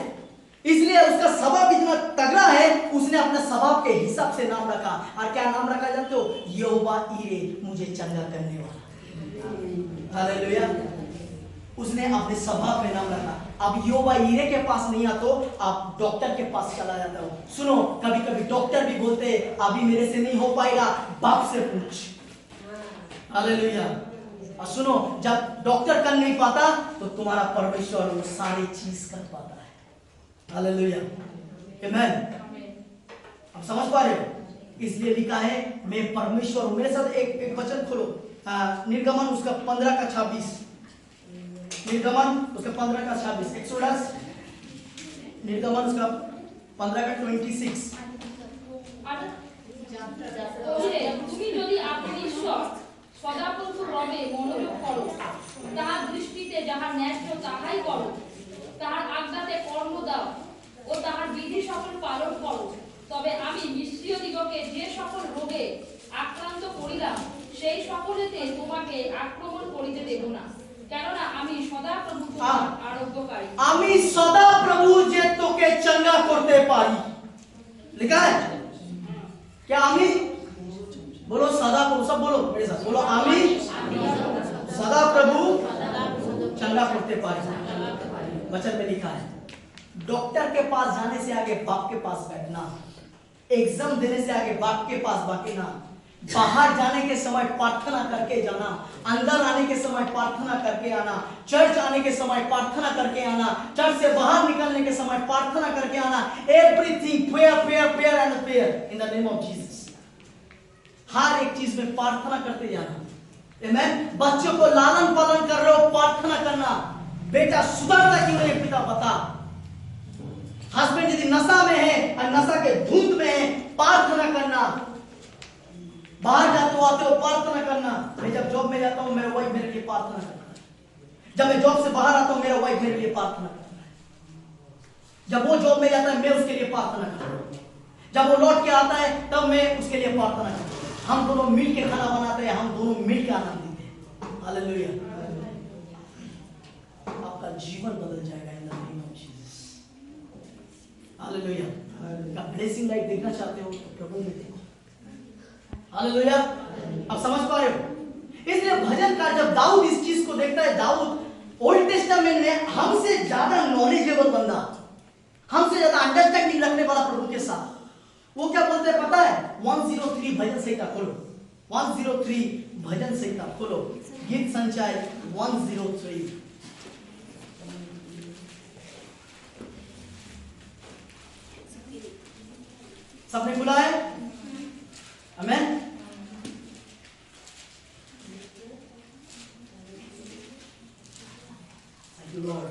इसलिए उसका स्वभाव इतना तगड़ा है, उसने अपने स्वभाव के हिसाब से नाम रखा। और क्या नाम रखा जानते हो? यहोवा ईरे, मुझे चंगा करने वाला। हालेलुया। उसने अपने स्वभाव में नाम रखा। अब यहोवा ईरे के पास नहीं आता, आप डॉक्टर के पास चला जाता हो। सुनो, कभी कभी डॉक्टर भी बोलते हैं अभी मेरे से नहीं हो पाएगा, बाप से पूछ। हालेलुया। और सुनो, जब डॉक्टर कर नहीं पाता तो तुम्हारा परमेश्वर वो सारी चीज कर पाता है। हालेलुया, आमेन। आप समझ पा रहे हो? इसलिए लिखा है मैं परमेश्वर हूं। मेरे साथ एक वचन खोलो, निर्गमन उसका 15:26। निर्गमन उसका 15:26। एक्सोडस निर्गमन उसका 15:26। তুমি যদি আপনি ঈশ্বর সদাপ্রভু রবে মনোযোগ করো, তাহার দৃষ্টিতে যাহা ন্যায্য তাহাই করো, তাহার আজ্ঞাতে কর্ম দাও ও তাহার বিধি সকল পালন করো, তবে আমি মিশ্রীয় দিগকে যে সকল রোগে আক্রান্ত করিলাম সেই সকলেতে তোমাকে আক্রমণ করিতে দেব না, কেননা আমি সদাপ্রভু তোমার আরোগ্যকারী। আমি সদাপ্রভু যে তোকে চঙ্গা করতে পারি। लिखा है क्या? आमी बोलो, सदाप्रभु, सब बोलो मेरे साथ, बोलो आमी सदाप्रभु चंगा करते पारी। वचन में लिखा है डॉक्टर के पास जाने से आगे बाप के पास बैठना, एग्जाम देने से आगे बाप के पास बैठना, बाहर जाने के समय प्रार्थना करके जाना, अंदर आने के समय प्रार्थना करके आना, चर्च आने के समय प्रार्थना करके आना, चर्च से बाहर निकलने के समय प्रार्थना करके आना। Everything prayer and prayer in the name of Jesus. हर एक चीज में प्रार्थना करते जाना। आमेन। बच्चों को लालन पालन कर रहे हो, प्रार्थना करना, बेटा सुधरता क्यों नहीं पिता बता। हस्बैंड यदि नशा में है और नशा के धुंध में है, प्रार्थना करना। बाहर जाते हो आते हो प्रार्थना करना। मैं जब जॉब में जाता हूं मेरा वाइफ मेरे लिए प्रार्थना करता है। जब मैं जॉब से बाहर आता हूं मेरा वाइफ मेरे लिए प्रार्थना करता है। जब वो जॉब में जाता है मैं उसके लिए प्रार्थना करता हूं। जब वो लौट के आता है तब मैं उसके लिए प्रार्थना करता हूं। हम दोनों मिल के खाना बनाते हैं, हम दोनों मिल के आनंद लेते हैं। हालेलुया। आपका जीवन बदल जाएगा इन the name of Jesus. Hallelujah. का ब्लेसिंग लाइफ देखना चाहते हो तो प्रभु में देखो। हालेलुया। आप समझ पा रहे हो? इसलिए भजनकार जब दाऊद इस चीज को देखता है, दाऊद ओल्ड टेस्टामेंट में हमसे ज्यादा नॉलेजेबल बंदा, हमसे ज्यादा अंडरस्टैंडिंग रखने वाला प्रभु के साथ, वो क्या बोलते हैं पता है? 103 भजन संहिता खोलो, 103 भजन संहिता खोलो, गीत संचय 103। सबने खुला है? आमेन। Thank you Lord।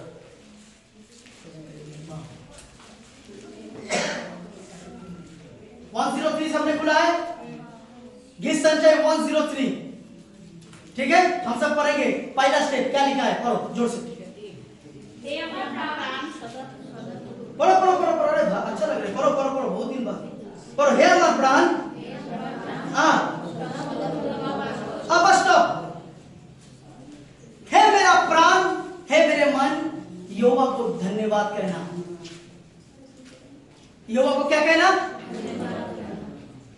103 सबने खुला है? गीत संचय 103। ठीक है, हम सब पढ़ेंगे। पहला स्टेप क्या लिखा है? पढ़ो जोर से। पढ़ो पढ़ो पढ़ो पढ़ो, अरे अच्छा लग रहा है, पढ़ो पढ़ो पढ़ो, बहुत दिन बाद पढ़ो। हे हमारा प्राण, अब स्टॉप। हे मेरा प्राण, हे मेरे मन, यहोवा को धन्यवाद कहना। यहोवा को क्या कहना?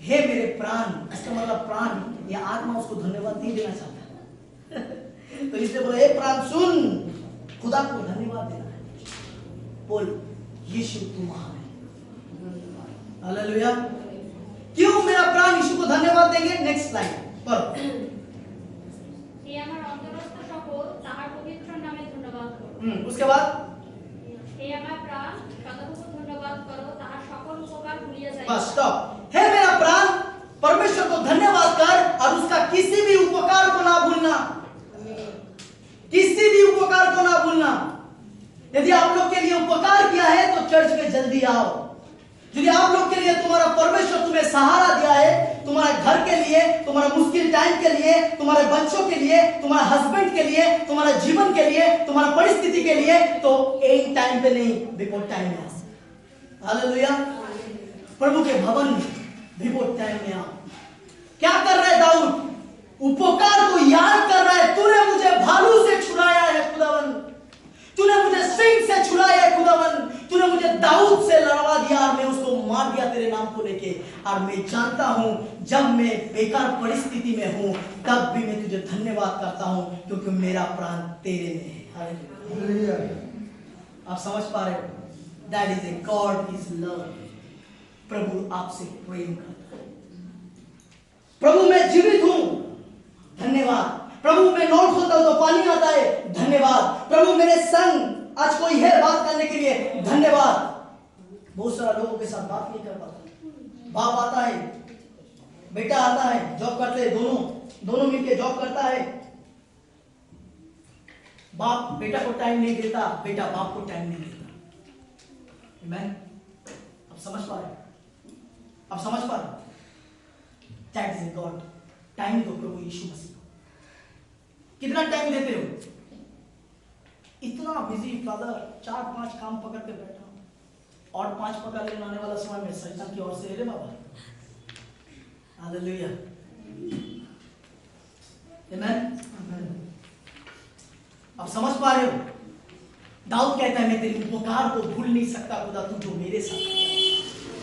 हे मेरे प्राण, इसका मतलब प्राण या आत्मा उसको धन्यवाद नहीं देना चाहता। तो इसलिए बोलो हे प्राण सुन, खुदा को धन्यवाद देना है। बोल यीशु तू महान है। हालेलुया। क्यों मेरा प्राण यीशु को धन्यवाद देंगे? नेक्स्ट लाइन पढ़ो। हे হে আমার অন্তরস্থ সকল তাহার পবিত্র নামে ধন্যবাদ করো। उसके बाद হে আমার প্রাণ সদাপ্রভু ধন্যবাদ করো তাহার সকল উপকার ভুলিয়া যায়। Bus stop. हे मेरा प्राण परमेश्वर को धन्यवाद कर और उसका किसी भी उपकार को ना भूलना, किसी भी उपकार को ना भूलना। यदि आप लोग के लिए उपकार किया है तो चर्च में जल्दी आओ। यदि आप लोग के लिए तुम्हारा परमेश्वर तुम्हें सहारा दिया है, तुम्हारे घर के लिए, तुम्हारा मुश्किल टाइम के लिए, तुम्हारे बच्चों के लिए, तुम्हारे हस्बैंड के लिए, तुम्हारे जीवन के लिए, तुम्हारा परिस्थिति के लिए, तो एंड टाइम पे नहीं, बिफोर टाइम में आ सकते। हालेलुया। प्रभु के भवन में बिफोर टाइम में आओ। क्या कर रहा है दाऊद? उपकार को याद कर रहा है। तूने मुझे भालू से छुड़ाया है खुदावन, तूने मुझे सिंह से छुड़ाया है खुदावन, तूने मुझे दाऊद से लड़वा दिया और मैं उसको मार दिया तेरे नाम को लेके। और मैं जानता हूं जब मैं बेकार परिस्थिति में हूं तब भी मैं तुझे धन्यवाद करता हूं क्योंकि मेरा प्राण तेरे में है। हालेलुया। आप समझ पा रहे हो? That is a God is love. प्रभु आपसे प्रेम करता है। प्रभु मैं जीवित हूं, धन्यवाद। प्रभु मैं नोट होता हूं तो पानी आता है, धन्यवाद। प्रभु मेरे संग आज कोई है बात करने के लिए, धन्यवाद। बहुत सारा लोगों के साथ बात नहीं कर पाता। बाप आता है, बेटा आता है, जॉब करते हैं, दोनों मिलकर जॉब करता है। बाप बेटा को टाइम नहीं देता, बेटा बाप को टाइम नहीं देता। आमेन। आप समझ पा रहे? आप समझ पा रहे? That is God. टाइम दो प्रभु यीशु मसीह को। कितना टाइम देते हो? इतना बिजी फादर, 4-5 काम पकड़ के बैठा हूं और 5 पकड़ लेने आने वाला समय में शैतान की ओर से रे बाबा। हालेलुया। आमेन। आप समझ पा रहे हो? दाऊद कहता है मैं तेरे उपकार को भूल नहीं सकता खुदा, तू जो मेरे साथ है।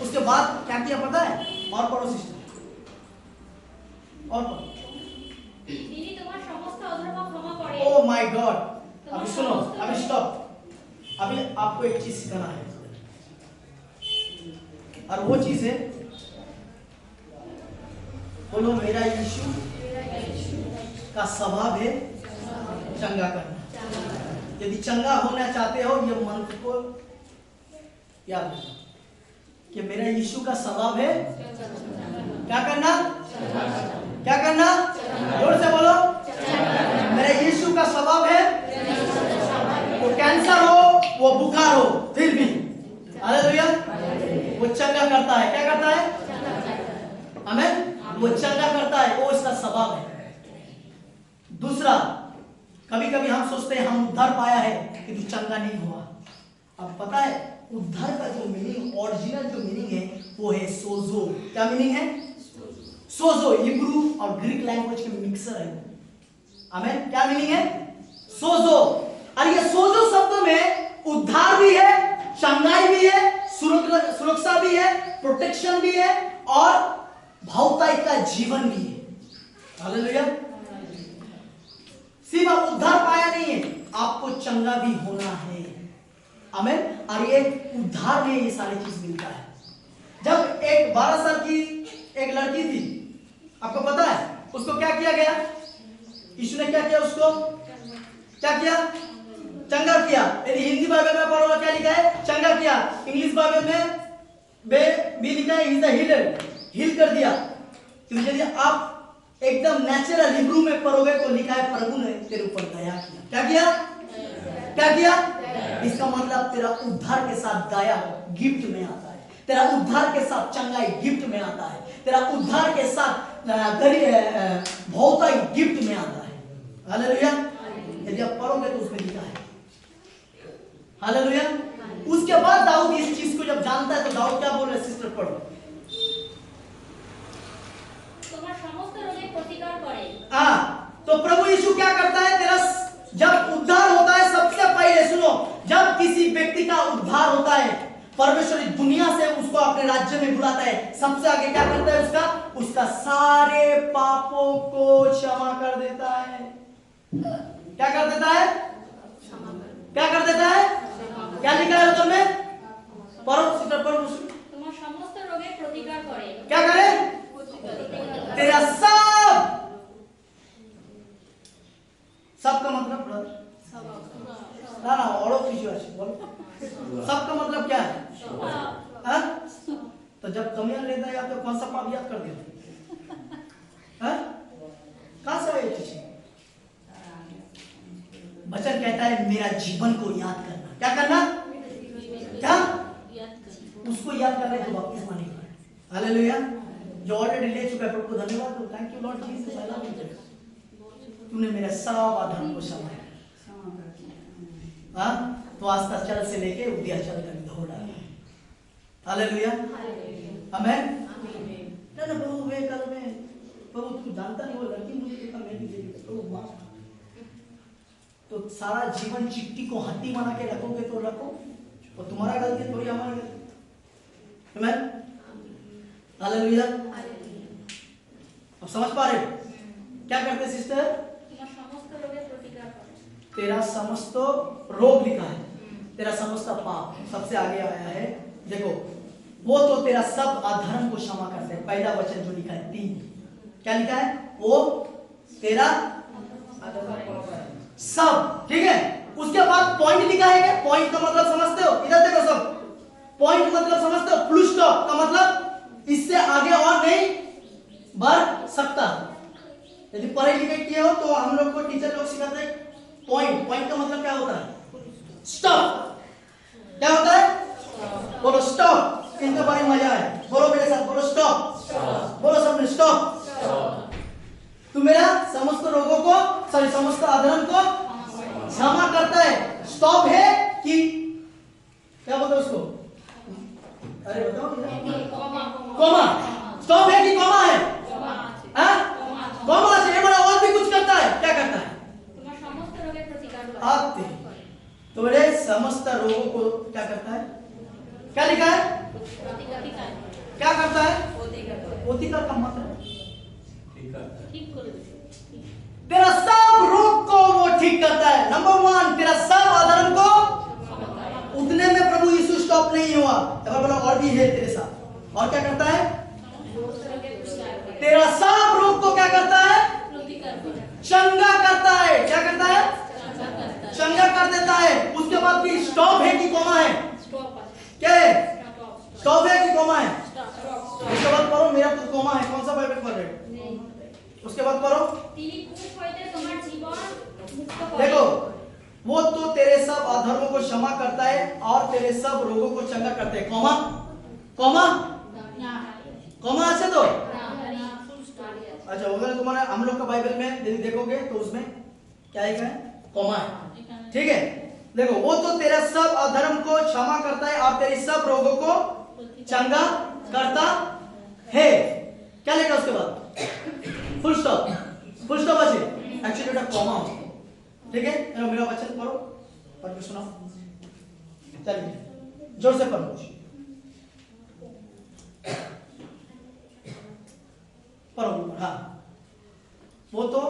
उसके बाद क्या किया पता है? और पढ़ो सिस्टर, और पढ़ो। তিনি তোমার সমস্ত অধর্ম ক্ষমা করেন। Oh my God. अभी सुनो, अभी स्टॉप। अभी आपको एक चीज सिखाना है और वो चीज है, बोलो मेरा यीशु का स्वभाव है चंगा करना। यदि चंगा होना चाहते हो ये मंत्र को याद रखो कि मेरा यीशु का स्वभाव है क्या करना, क्या करना, जोर से बोलो। मेरा यीशु का स्वभाव है, वो कैंसर हो, वो बुखार हो, फिर भी हालेलुया वो चंगा करता है। क्या करता है? आमेन। वो चंगा करता है, वो इसका स्वभाव है। दूसरा, कभी कभी हम सोचते हैं हम उद्धार पाया है कि तू चंगा नहीं हुआ। अब पता है उद्धार का जो मीनिंग, ओरिजिनल जो मीनिंग है वो है सोजो। क्या मीनिंग है? सोजो हिब्रू और ग्रीक लैंग्वेज के मिक्सर है। आमेन। क्या मीनिंग है? सोजो। और ये सोजो शब्द में उद्धार भी है, चंगाई भी है, सुरक्षा भी है, प्रोटेक्शन भी है और भौतिक का जीवन भी है। हालेलुया। सिर्फ उद्धार पाया नहीं है, आपको चंगा भी होना है। आमेन। और ये उद्धार में ये सारी चीज मिलता है। जब एक 12 साल की एक लड़की थी, आपको पता है उसको क्या किया गया? यीशु ने क्या किया? उसको क्या किया? चंगा किया। यदि हिंदी बाइबल में पढ़ोगे क्या लिखा है? चंगा किया। इंग्लिश बाइबल में भी लिखा है इज द हीलर, हील कर दिया। तो यदि आप एकदम नेचुरल हिब्रू में पढ़ोगे तो लिखा है प्रभु ने तेरे ऊपर दया किया। क्या किया? क्या किया? इसका मतलब तेरा उद्धार के साथ दया गिफ्ट में आता है, तेरा उद्धार के साथ चंगाई गिफ्ट में आता है, तेरा उद्धार के साथ भौतिक गिफ्ट में आता है। हालेलुया। यदि आप पढ़ोगे तो उसमें लिखा है। हालेलुया। उसके बाद दाऊद इस चीज को जब जानता है तो दाऊद क्या बोल रहा है? सिस्टर पढ़ो। তোমার সমস্ত রোগের প্রতিকার করে। तो प्रभु यीशु क्या करता है? तेरा जब उद्धार होता है, सबसे पहले सुनो, जब किसी व्यक्ति का उद्धार होता है परमेश्वर दुनिया से उसको अपने राज्य में बुलाता है, सबसे आगे क्या करता है? उसका सारे पापों को क्षमा कर देता है। क्या कर देता है? क्या कर देता है? क्या लिखा है उत्तर में? पढ़ो सिस्टर, पढ़ो। তোমার সমস্ত রোগের প্রতিকার করে। क्या करे? तेरा सब सबका मतलब ब्रदर ना ना और किसी আছে बोलो सबका मतलब क्या है? हाँ? तो जब कमियां लेता है तो कौन सा पाप याद कर देते? हाँ? कहाँ से ये चीज? वचन कहता है मेरा जीवन को याद करना। क्या करना? क्या? उसको याद करने को बपतिस्मा नहीं है। हालेलुया। जो ऑलरेडी ले चुका है प्रभु धन्यवाद दो। Thank you Lord Jesus I love you. तूने मेरा सब अधर्म को क्षमा किया। हाँ? तो आस्था चल से लेके उद्याचल तक धो डाला। हालेलुया। आमेन। ना ना प्रभु वे कल में प्रभु तू जानता नहीं वो लड़की मुझे कितना मेरी दे दी प्रभु माफ। तो सारा जीवन चिट्ठी को हड्डी बना के रखोगे तो रखो और तुम्हारा गलती थोड़ी हमारी गलती। आमेन। हालेलुया। अब समझ पा रहे क्या करते सिस्टर? तेरा समस्त रोग लिखा है, तेरा समस्त पाप सबसे आगे आया है। देखो वो तो तेरा सब अधर्म को क्षमा करते हैं। पहला वचन जो लिखा है 3 क्या लिखा है? वो तेरा सब, ठीक है। उसके बाद पॉइंट लिखा है। क्या पॉइंट का मतलब समझते हो? इधर देखो सब पॉइंट मतलब समझते हो? फुल स्टॉप का मतलब इससे आगे और नहीं बढ़ सकता। यदि पढ़े लिखे किए हो तो हम लोग को टीचर लोग सिखाते हैं पॉइंट। पॉइंट का मतलब क्या होता है? स्टॉप। क्या होता है? बोलो स्टॉप। इनके बारे में मजा है। बोलो मेरे साथ, बोलो स्टॉप। बोलो सबने स्टॉप। तू मेरा समस्त रोगों को सॉरी समस्त अधर्म को क्षमा करता है। स्टॉप है कि क्या बोलते हैं उसको? अरे बताओ। कोमा। स्टॉप है कि कोमा है? कोमा से बड़ा और भी कुछ करता है। क्या करता है? आते तो मेरे समस्त रोगों को क्या करता है? क्या लिखा है? क्या करता है? प्रतिकार का मतलब तेरा सब रोग को वो ठीक करता है। नंबर 1 तेरा सब अधर्म को उतने में प्रभु यीशु स्टॉप नहीं हुआ। बोला और भी है तेरे साथ। और क्या करता है? तेरा सब रोग को क्या करता है? चंगा करता है। क्या करता है? चंगा कर देता है। उसके बाद भी स्टॉप है कि कोमा है? क्या है? स्टॉप है कि कोमा है? उसके बाद पढ़ो मेरा तो कोमा है। कौन सा बाइबल पढ़ रहे हो? उसके बाद पढ़ो देखो वो तो तेरे सब अधर्मों को क्षमा करता है और तेरे सब रोगों को चंगा करता है। कोमा कोमा कोमा আছে तो अच्छा अगर तुम्हारा हम लोग का बाइबल में यदि देखोगे तो उसमें क्या लिखा है? कोमा है। ठीक है देखो वो तो तेरा सब अधर्म को क्षमा करता है और तेरी सब रोगों को चंगा करता है। क्या लिखा उसके बाद? Full stop. फुल स्टॉप আছে एक्चुअली এটা कॉमा है। ठीक है मेरा वचन पढ़ो पढ़ के सुनाओ। चलिए जोर से पढ़ो। पढ़ो हाँ वो तो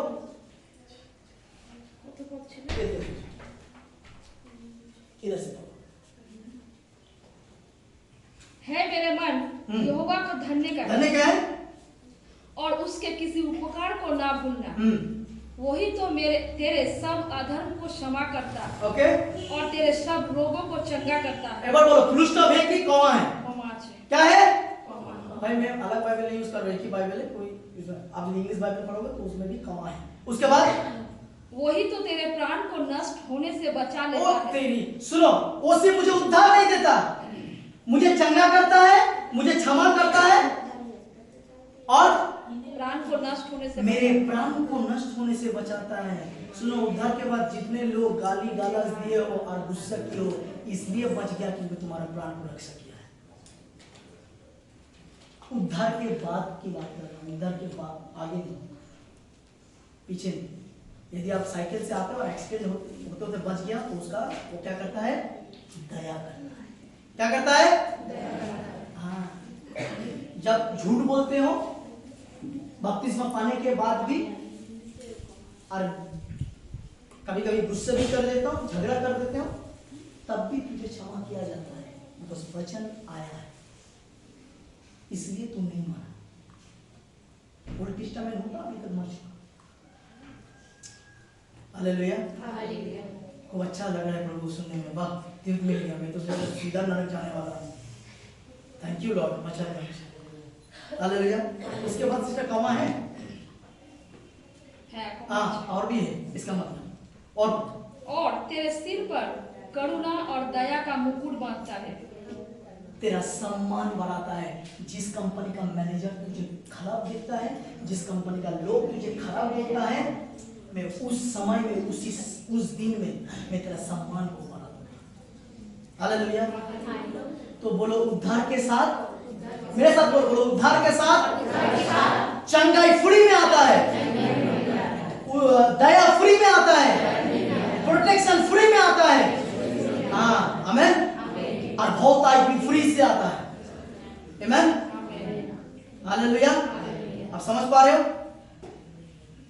इधर से है मेरे मन यहोवा को धन्य कर। धन्य क्या है? और उसके किसी उपकार को ना भूलना। वही तो तेरे सब अधर्म को क्षमा करता ओके और तेरे सब रोगों को चंगा करता है। एक बार बोलो फुल स्टॉप है कि कोमा है? कोमा है। क्या है? कोमा। भाई मैं अलग बाइबल नहीं यूज कर रहा, एक ही बाइबल है। कोई आप इंग्लिश बाइबल पढ़ोगे तो उसमें भी कोमा है। उसके बाद वही तो तेरे प्राण को नष्ट होने से बचा लेता है। तेरी सुनो वो सिर्फ मुझे उद्धार नहीं देता, मुझे चंगा करता है, मुझे क्षमा करता है और प्राण को नष्ट होने से मेरे प्राण को नष्ट होने से बचाता है। सुनो उद्धार के बाद जितने लोग गाली गालाज दिए हो और गुस्सा किए हो इसलिए बच गया क्योंकि तुम्हारा प्राण को रक्षा किया है। उद्धार के बाद की बात कर रहा हूं। उद्धार के बाद आगे नहीं पीछे नहीं। यदि आप साइकिल से आते हो एक्सीडेंट होते होते बच गया तो उसका वो क्या करता है? दया करता है। क्या करता है? हाँ जब झूठ बोलते हो बपतिस्मा पाने के बाद भी और कभी कभी गुस्से भी कर देता हूँ, झगड़ा कर देते हो, तब भी तुझे क्षमा किया जाता है। बस वचन आया है इसलिए तू नहीं मरा। ओल्ड टेस्टामेंट होता अभी तक मर चुका। हालेलुया। हालेलुया। खूब अच्छा लग रहा है प्रभु सुनने में, वाह दिल मिल गया, मैं तो सीधा नरक जाने वाला हूँ। थैंक यू लॉर्ड, अच्छा लगा मुझे। हालेलुया। उसके बाद सिस्टर कौमा है, हाँ और भी है इसका मतलब, और तेरे सिर पर करुणा और दया का मुकुट बांधता है। तेरा सम्मान बढ़ाता है। जिस कंपनी का मैनेजर तुझे खराब देखता है, जिस कंपनी का लोग तुझे खराब देखता है, मैं उस समय में उस दिन में मैं तेरा सम्मान को बढ़ा दूंगा। हालेलुया। तो बोलो उद्धार के साथ, मेरे साथ बोलो उद्धार के साथ चंगाई फ्री में आता है, दया फ्री में आता है, प्रोटेक्शन फ्री में आता है। हाँ आमेन। और बहुतायत भी फ्री से आता है। आमेन। हालेलुया। आप समझ पा रहे हो?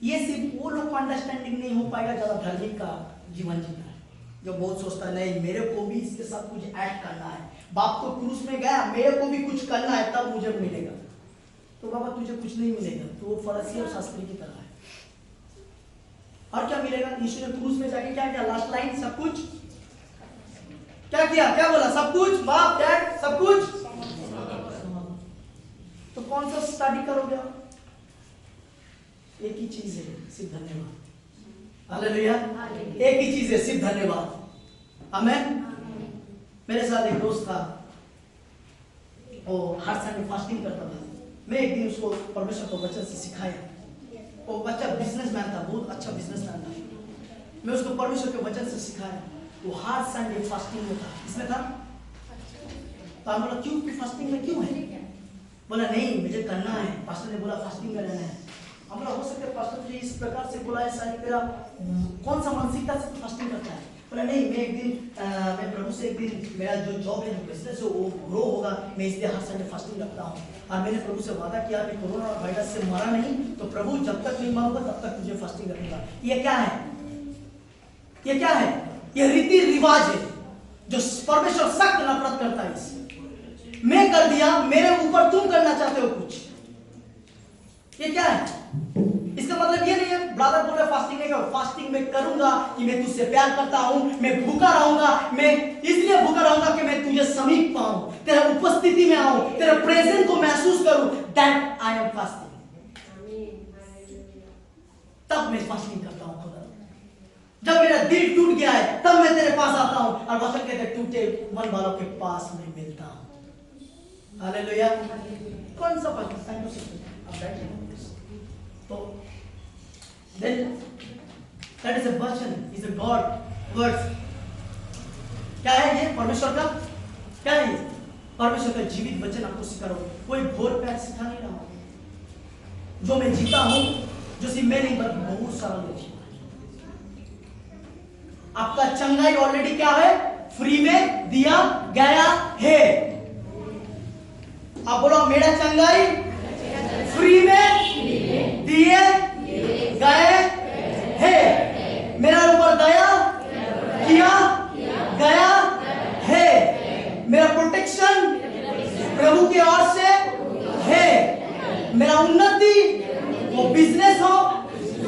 ये सिर्फ वो लोग को अंडरस्टैंडिंग नहीं हो पाएगा ज्यादा धार्मिक का जीवन जीना है, जो बहुत सोचता है नहीं मेरे को भी इसके साथ कुछ ऐड करना है, बाप तो क्रूस में गया, मेरे को भी कुछ करना है तब मुझे मिलेगा। तो बाबा तुझे कुछ नहीं मिलेगा, तो वो फरीसी और शास्त्री की तरह है। और क्या मिलेगा? यीशु ने क्रूस में जाके क्या किया? लास्ट लाइन सब कुछ क्या किया? क्या बोला? सब कुछ, बाप डैड सब कुछ। तो कौन सा स्टडी करोगे आप? एक ही चीज है, सिर्फ धन्यवाद। हालेलुया। एक ही चीज है, सिर्फ धन्यवाद। आमेन। मेरे साथ एक दोस्त था, वो हर संडे फास्टिंग करता था। मैं एक दिन उसको परमेश्वर को वचन से सिखाया। वो बच्चा बिजनेसमैन था, बहुत अच्छा बिजनेसमैन था। मैं उसको परमेश्वर के वचन से सिखाया। वो हर संडे फास्टिंग में था। इसमें था तो हम बोला क्यों फास्टिंग में क्यों है? बोला नहीं मुझे करना है, पास्टर ने बोला फास्टिंग में रहना है। हम बोला हो सकता है पास्टर तुझे इस प्रकार से बोला है, शायद तेरा कौन सा मानसिकता से फास्टिंग करता है? बोला नहीं मैं एक दिन मैं प्रभु से एक दिन मेरा जो जॉब है जो बिजनेस है वो ग्रो होगा, मैं इसलिए हर संडे फास्टिंग रखता हूँ। और मैंने प्रभु से वादा किया कि कोरोना और वायरस से मरा नहीं, तो प्रभु जब तक नहीं मरूंगा तब तक तुझे फास्टिंग रखूंगा। ये क्या है? ये क्या है? ये रीति रिवाज है जो परमेश्वर सख्त नफरत करता है इससे। मैं कर दिया, मेरे ऊपर तुम करना चाहते हो कुछ, ये क्या है? इसका मतलब ये नहीं है ब्रदर बोल रहे फास्टिंग है, फास्टिंग में करूंगा कि मैं तुझसे प्यार करता हूं, मैं भूखा रहूंगा, मैं इसलिए भूखा रहूंगा कि मैं तुझे समीप पाऊं, तेरा उपस्थिति में आऊं, तेरे प्रेजेंस को महसूस करूं। That I am fasting. तब मैं फास्टिंग करता हूं खुदा। जब मेरा दिल टूट गया है तब मैं तेरे पास आता हूं, और वचन कहते टूटे मन वालों के पास मैं मिलता हूं। हालेलुया। कौन सा फास्टिंग? अब बैठिए। तो then that is a version, is a God words। क्या है ये? परमेश्वर का क्या है? परमेश्वर का जीवित वचन आपको सिखा रहा हूं, कोई घोर प्यार सिखा नहीं रहा हूं। जो मैं जीता हूं, जो सिर्फ मैं नहीं बल्कि बहुत सारा लोग। आपका चंगाई ऑलरेडी क्या है? फ्री में दिया गया है। आप बोलो मेरा चंगाई फ्री में दिए गए है, मेरा ऊपर दया किया गया है, मेरा प्रोटेक्शन प्रभु की ओर से है, मेरा उन्नति वो बिजनेस हो,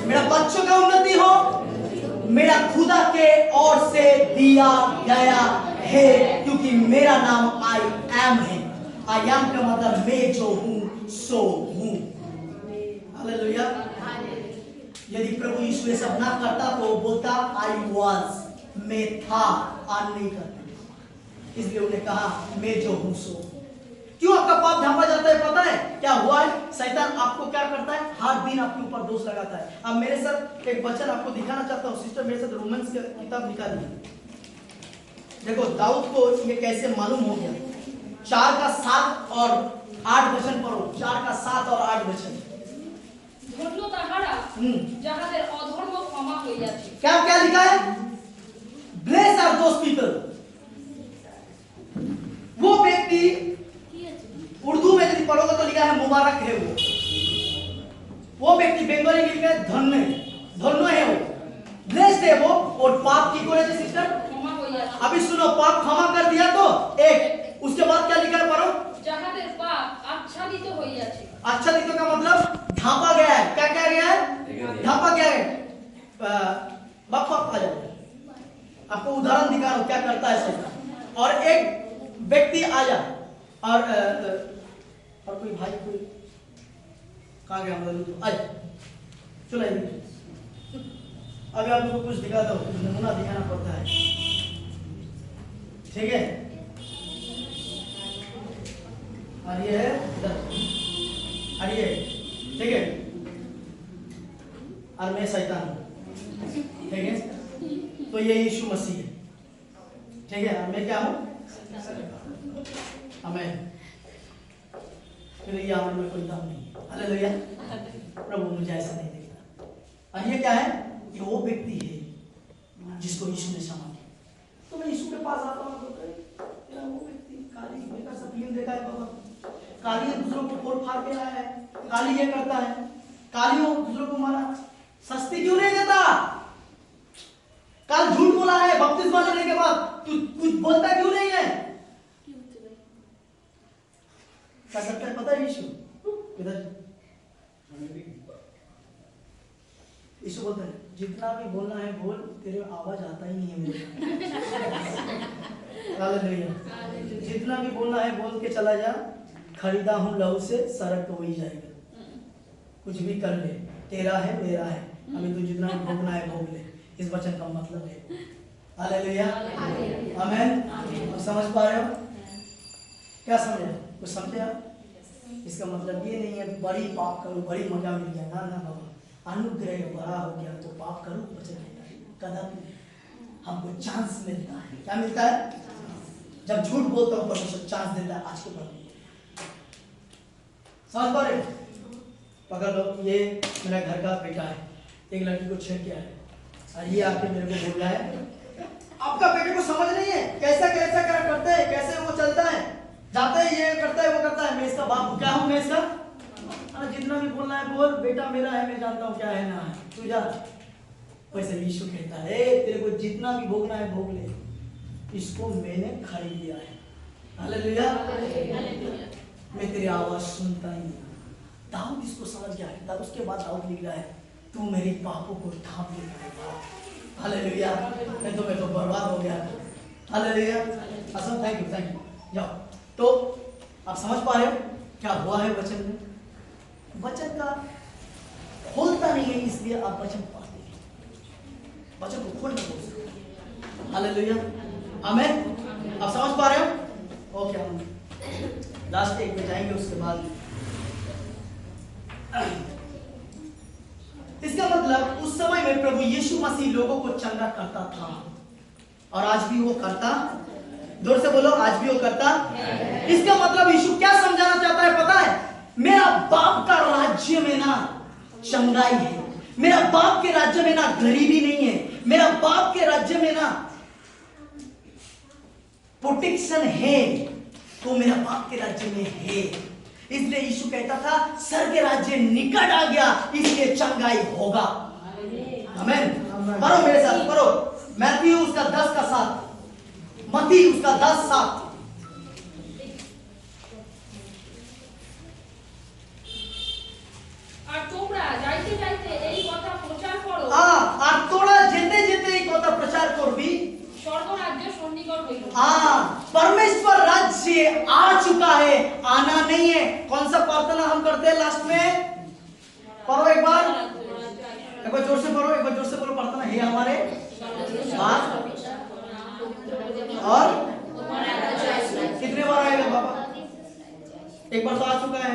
मेरा बच्चों का उन्नति हो, मेरा खुदा के ओर से दिया गया है, क्योंकि मेरा नाम आई एम है। आई एम का मतलब मैं जो हूं सो हूं। हालेलुया। यदि प्रभु यीशु ये सब ना करता तो वो बोलता आई वाज, मैं था, आज नहीं करता। इसलिए उन्हें कहा मैं जो हूं सो। क्यों आपका पाप ढांपा जाता है? पता है क्या हुआ है? शैतान आपको क्या करता है? हर दिन आपके ऊपर दोष लगाता है। अब मेरे साथ एक वचन आपको दिखाना चाहता हूं। सिस्टर मेरे साथ रोमन्स की किताब निकालिए। देखो दाऊद को ये कैसे मालूम हो गया। 4 का 7 और 8 वचन पढ़ो। 4 का 7 और 8 वचन। ধন্য তাহারা যাহাদের অধর্ম ক্ষমা হইয়াছে। क्या क्या लिखा है? Bless are those people. वो व्यक्ति, उर्दू में यदि पढ़ोगे तो लिखा है मुबारक है वो व्यक्ति, बंगाली में लिखा है धन्य, धन्य है वो, ब्लेस्ड है वो। और पाप की कोई सिस्टर ক্ষমা হইয়াছে। अभी सुनो, पाप क्षमा कर दिया तो एक, उसके बाद क्या लिखा है पढ़ो? যাহাদের পাপ আচ্ছাদিত হইয়াছে। आच्छादित का मतलब ढांपा गया है। क्या क्या गया है? ढांपा गया है। बाप आ जाओ, आपको उदाहरण दिखा रहा हूं क्या करता है शैतान। और एक व्यक्ति आ जाए और कोई भाई कोई कहाँ गया हमारा लोग, आए चलो अभी आप लोगों को कुछ दिखाता हूँ, कुछ नमूना दिखाना पड़ता है, ठीक है। और ये है इधर, और ये ठीक है, और मैं शैतान, ठीक है। तो ये यीशु मसीह है, ठीक है। और मैं क्या हूँ, हमें फिर ये आमन में कोई दम नहीं। हालेलुया, प्रभु मुझे ऐसा नहीं देखता। और ये क्या है, ये वो व्यक्ति है जिसको यीशु ने क्षमा किया। तो मैं यीशु के पास आता हूँ, तेरा वो व्यक्ति काली का सब फिल्म देखा है बाबा, काली दूसरों को फोड़ फाड़ के आया है, काली ये करता है, काली वो दूसरों को मारा, सस्ती क्यों नहीं देता, काल झूठ बोला है बपतिस्मा लेने के बाद, तू कुछ बोलता क्यों नहीं है, क्या करता है पता है यीशु, इधर यीशु बोलता है जितना भी बोलना है बोल, तेरे आवाज आता ही नहीं है मेरे। हालेलुया, जितना भी बोलना है बोल के चला जा, खरीदा हूं लहू से, सड़क तो वही जाएगा, कुछ भी कर ले, तेरा है मेरा है, हमें तो जितना भी भोगना है भोग ले, इस वचन का मतलब है। हालेलुया, आमीन। समझ पा रहे हो, क्या समझे, कुछ समझे आप? इसका मतलब ये नहीं है बड़ी पाप करो बड़ी मजा मिल गया, ना ना बाबा, अनुग्रह बड़ा हो गया तो पाप करो, वचन कहता है कदम हमको चांस मिलता है। क्या मिलता है, जब झूठ बोलता हूँ परमेश्वर चांस देता है। आज के प्रभु समझ पा रहे, पकड़ लो, ये मेरा घर का बेटा है, एक लड़की को छेड़ के आया और ये आके मेरे को बोल रहा है आपका बेटे को समझ नहीं है, कैसा कैसा क्या करते हैं, कैसे वो चलता है, जाते है, ये करता है वो करता है, मैं इसका बाप क्या हूँ, मैं इसका जितना भी बोलना है बोल, बेटा मेरा है, मैं जानता हूँ क्या है ना है, तू जा। वैसे यीशु कहता है तेरे को जितना भी भोगना है भोग ले, इसको मैंने खरीद लिया है। हालेलुया, मैं तेरी आवाज सुनता ही नहीं। दाऊद इसको समझ गया है, तब उसके बाद दाऊद लिख रहा है तू मेरे पापों को ढांप लेता है। हालेलुया, मैं तो बर्बाद हो गया। हालेलुया, असम थैंक यू जाओ। तो आप समझ पा रहे हो क्या हुआ है वचन में, वचन का खोलता नहीं है, इसलिए आप वचन पढ़ते हैं, वचन को खोल के बोल सकते। हालेलुया, आमीन। आप समझ पा रहे हो, ओके। हम लास्ट एक में जाएंगे, उसके बाद इसका मतलब उस समय में प्रभु यीशु मसीह लोगों को चंगा करता था और आज भी वो करता, जोर से बोलो, आज भी वो करता। इसका मतलब यीशु क्या समझाना चाहता है पता है, मेरा बाप का राज्य में ना चंगाई है, मेरा बाप के राज्य में ना गरीबी नहीं है, मेरा बाप के राज्य में ना प्रोटेक्शन है, तो मेरा बाप के राज्य में है। इसलिए यीशु कहता था स्वर्ग के राज्य निकट आ गया, इसलिए चंगाई होगा। आमीन। पढ़ो मेरे साथ, पढ़ो मैथ्यू उसका 10:7, मत्ती उसका 10:7। আর তোমরা যাইতে যাইতে এই কথা প্রচার করো। আর তোমরা যেতে যেতে এই কথা প্রচার করবি, স্বর্গরাজ্য সন্নিকট হইল। परमेश्वर राज्य आ चुका है, आना नहीं है। कौन सा प्रार्थना हम करते हैं लास्ट में, पढ़ो एक बार जोर से पढ़ो, एक बार जोर से पढ़ो प्रार्थना, हे हमारे बाप, और कितने बार आएगा बाबा, एक बार तो आ चुका है,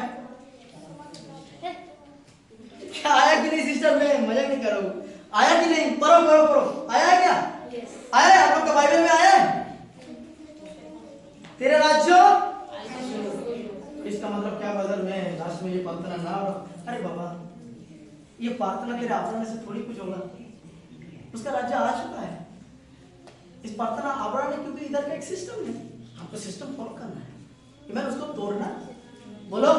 क्या आया कि नहीं सिस्टर, में मजाक नहीं कर रहा हूं, आया कि नहीं, पढ़ो पढ़ो पढ़ो, आया क्या, आया है आप लोग का बाइबल में आया है, तेरे राज्य। इसका मतलब क्या ब्रदर, मैं लास्ट में ये प्रार्थना ना, अरे बाबा ये प्रार्थना तेरे आवरण से थोड़ी कुछ होगा, उसका राज्य आ चुका है। इस प्रार्थना आवरण है क्योंकि इधर का एक सिस्टम है, हमको सिस्टम फॉलो करना है, मैं उसको तोड़ना, बोलो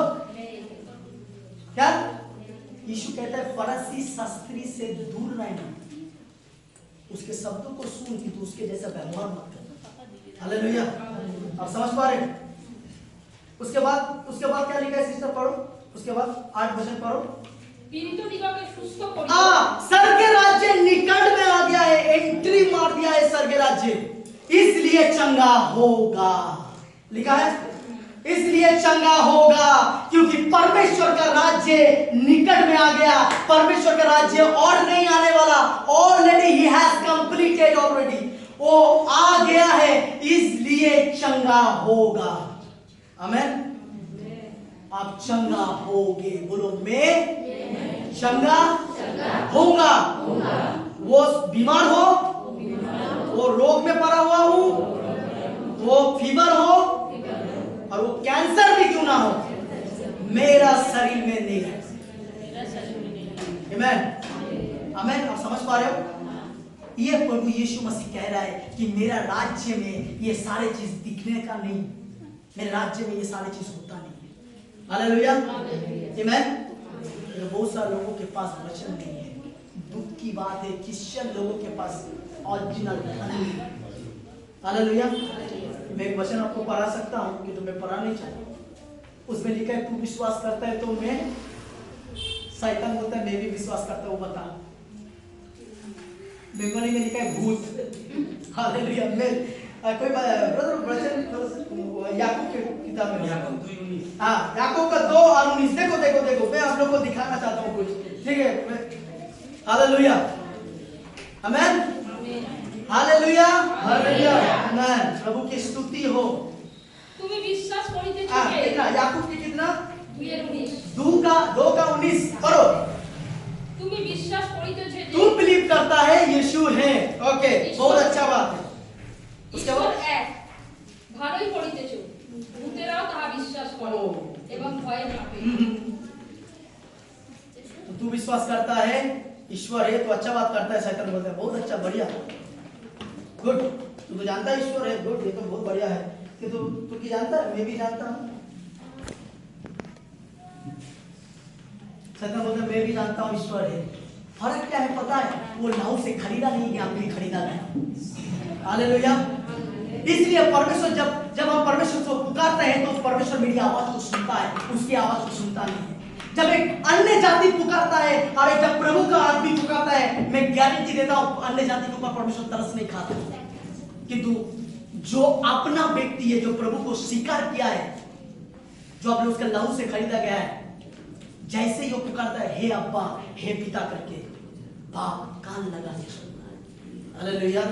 क्या। यीशु कहता है फरीसी शास्त्री से दूर रहना, उसके शब्दों को सुन कि तू उसके जैसा व्यवहार मत कर। हालेलुया, आप समझ पा रहे हैं। उसके बाद क्या लिखा है सिस्टर, पढ़ो, उसके बाद 8 वचन पढ़ो, पीड़ितदिগকে সুস্থ করিও। स्वर्ग राज्य निकट में आ गया है, एंट्री मार दिया है स्वर्ग राज्य, इसलिए चंगा होगा। लिखा है इसलिए चंगा होगा, क्योंकि परमेश्वर का राज्य निकट में आ गया। परमेश्वर का राज्य और नहीं आने वाला, already he has completed already, वो आ गया है, इसलिए चंगा होगा। आमेन। आप चंगा होगे, बोलो मैं चंगा होऊंगा। वो बीमार हो, वो रोग में पड़ा हुआ हूं, वो फीवर हो, और वो कैंसर भी क्यों ना हो, मेरा शरीर में नहीं है। आमेन। आमेन। आप समझ पा रहे हो? ये प्रभु यीशु मसीह कह रहा है कि मेरा राज्य में ये सारे चीज दिखने का नहीं, मेरे राज्य में ये सारी चीज होता नहीं। हालेलुया। आमेन। बहुत सारे लोगों के पास वचन नहीं है, दुख की बात है, क्रिश्चियन लोगों के पास ओरिजिनल धन नहीं है। हालेलुया। मैं एक वचन आपको पढ़ा सकता हूं कि मैं पढ़ा नहीं चाहता। उसमें लिखा है तू विश्वास करता है तो मैं, शैतान बोलता है मैं भी विश्वास करता हूं, बता। बंगाली में लिखा है भूत। हालेलुया। मैं कोई ब्रदर वचन याकूब की किताब में, याकूब 2:19, हाँ याकूब का 2:19, देखो देखो देखो, मैं आप लोग को दिखाना चाहता हूँ कुछ, ठीक है। हालेलुया। आमेन। हालेलुया। हालेलुया। आमेन। प्रभु की स्तुति हो। তুমি বিশ্বাস করিতেছ हाँ যে कितना, याकूब की कितना, 2:19, 2:19 पढ़ो। তুমি বিশ্বাস করিতেছ যে तू बिलीव करता है यीशु है, ओके, बहुत अच्छा बात है। उसके ঈশ্বর बाद এক, ভালোই করিতেছ, ভূতেরাও তাহা বিশ্বাস করে এবং ভয়ে কাঁপে। तो तू विश्वास करता है ईश्वर है तो अच्छा बात करता है, शैतान बोलता है बहुत अच्छा, बढ़िया, गुड। तू तो जानता है ईश्वर है, गुड, ये तो बहुत बढ़िया है। कि तू की जानता है, मैं भी जानता हूँ। शैतान बोलता है मैं भी जानता हूँ ईश्वर है। फर्क क्या है पता है? वो नाव से खरीदा नहीं गया, हमने खरीदा गया। हालेलुया। इसलिए परमेश्वर जब हम परमेश्वर को पुकारते हैं तो परमेश्वर मेरी आवाज को सुनता है, उसकी आवाज को सुनता नहीं है। जब एक अन्य जाति पुकारता है और जब प्रभु का आदमी पुकारता है, मैं गारंटी देता हूं अन्य जाति के ऊपर परमेश्वर तरस नहीं खाता। किंतु जो अपना व्यक्ति है, जो प्रभु को स्वीकार किया है, जो अपने उसके लहू से खरीदा गया है, जैसे ही वो पुकारता है हे अब्बा, हे पिता करके, बाप कान लगा के सुनता है। हालेलुया।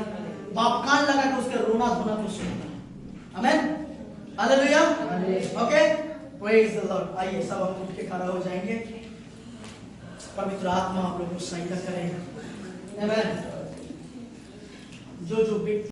बाप कान लगा के उसके रोना धोना को सुनता है। Amen. Hallelujah. Okay, praise the Lord. आइए सब हम उठ के खड़ा हो जाएंगे। पवित्र आत्मा आप लोगों को सहायता करेगा। आमेन। जो व्यक्ति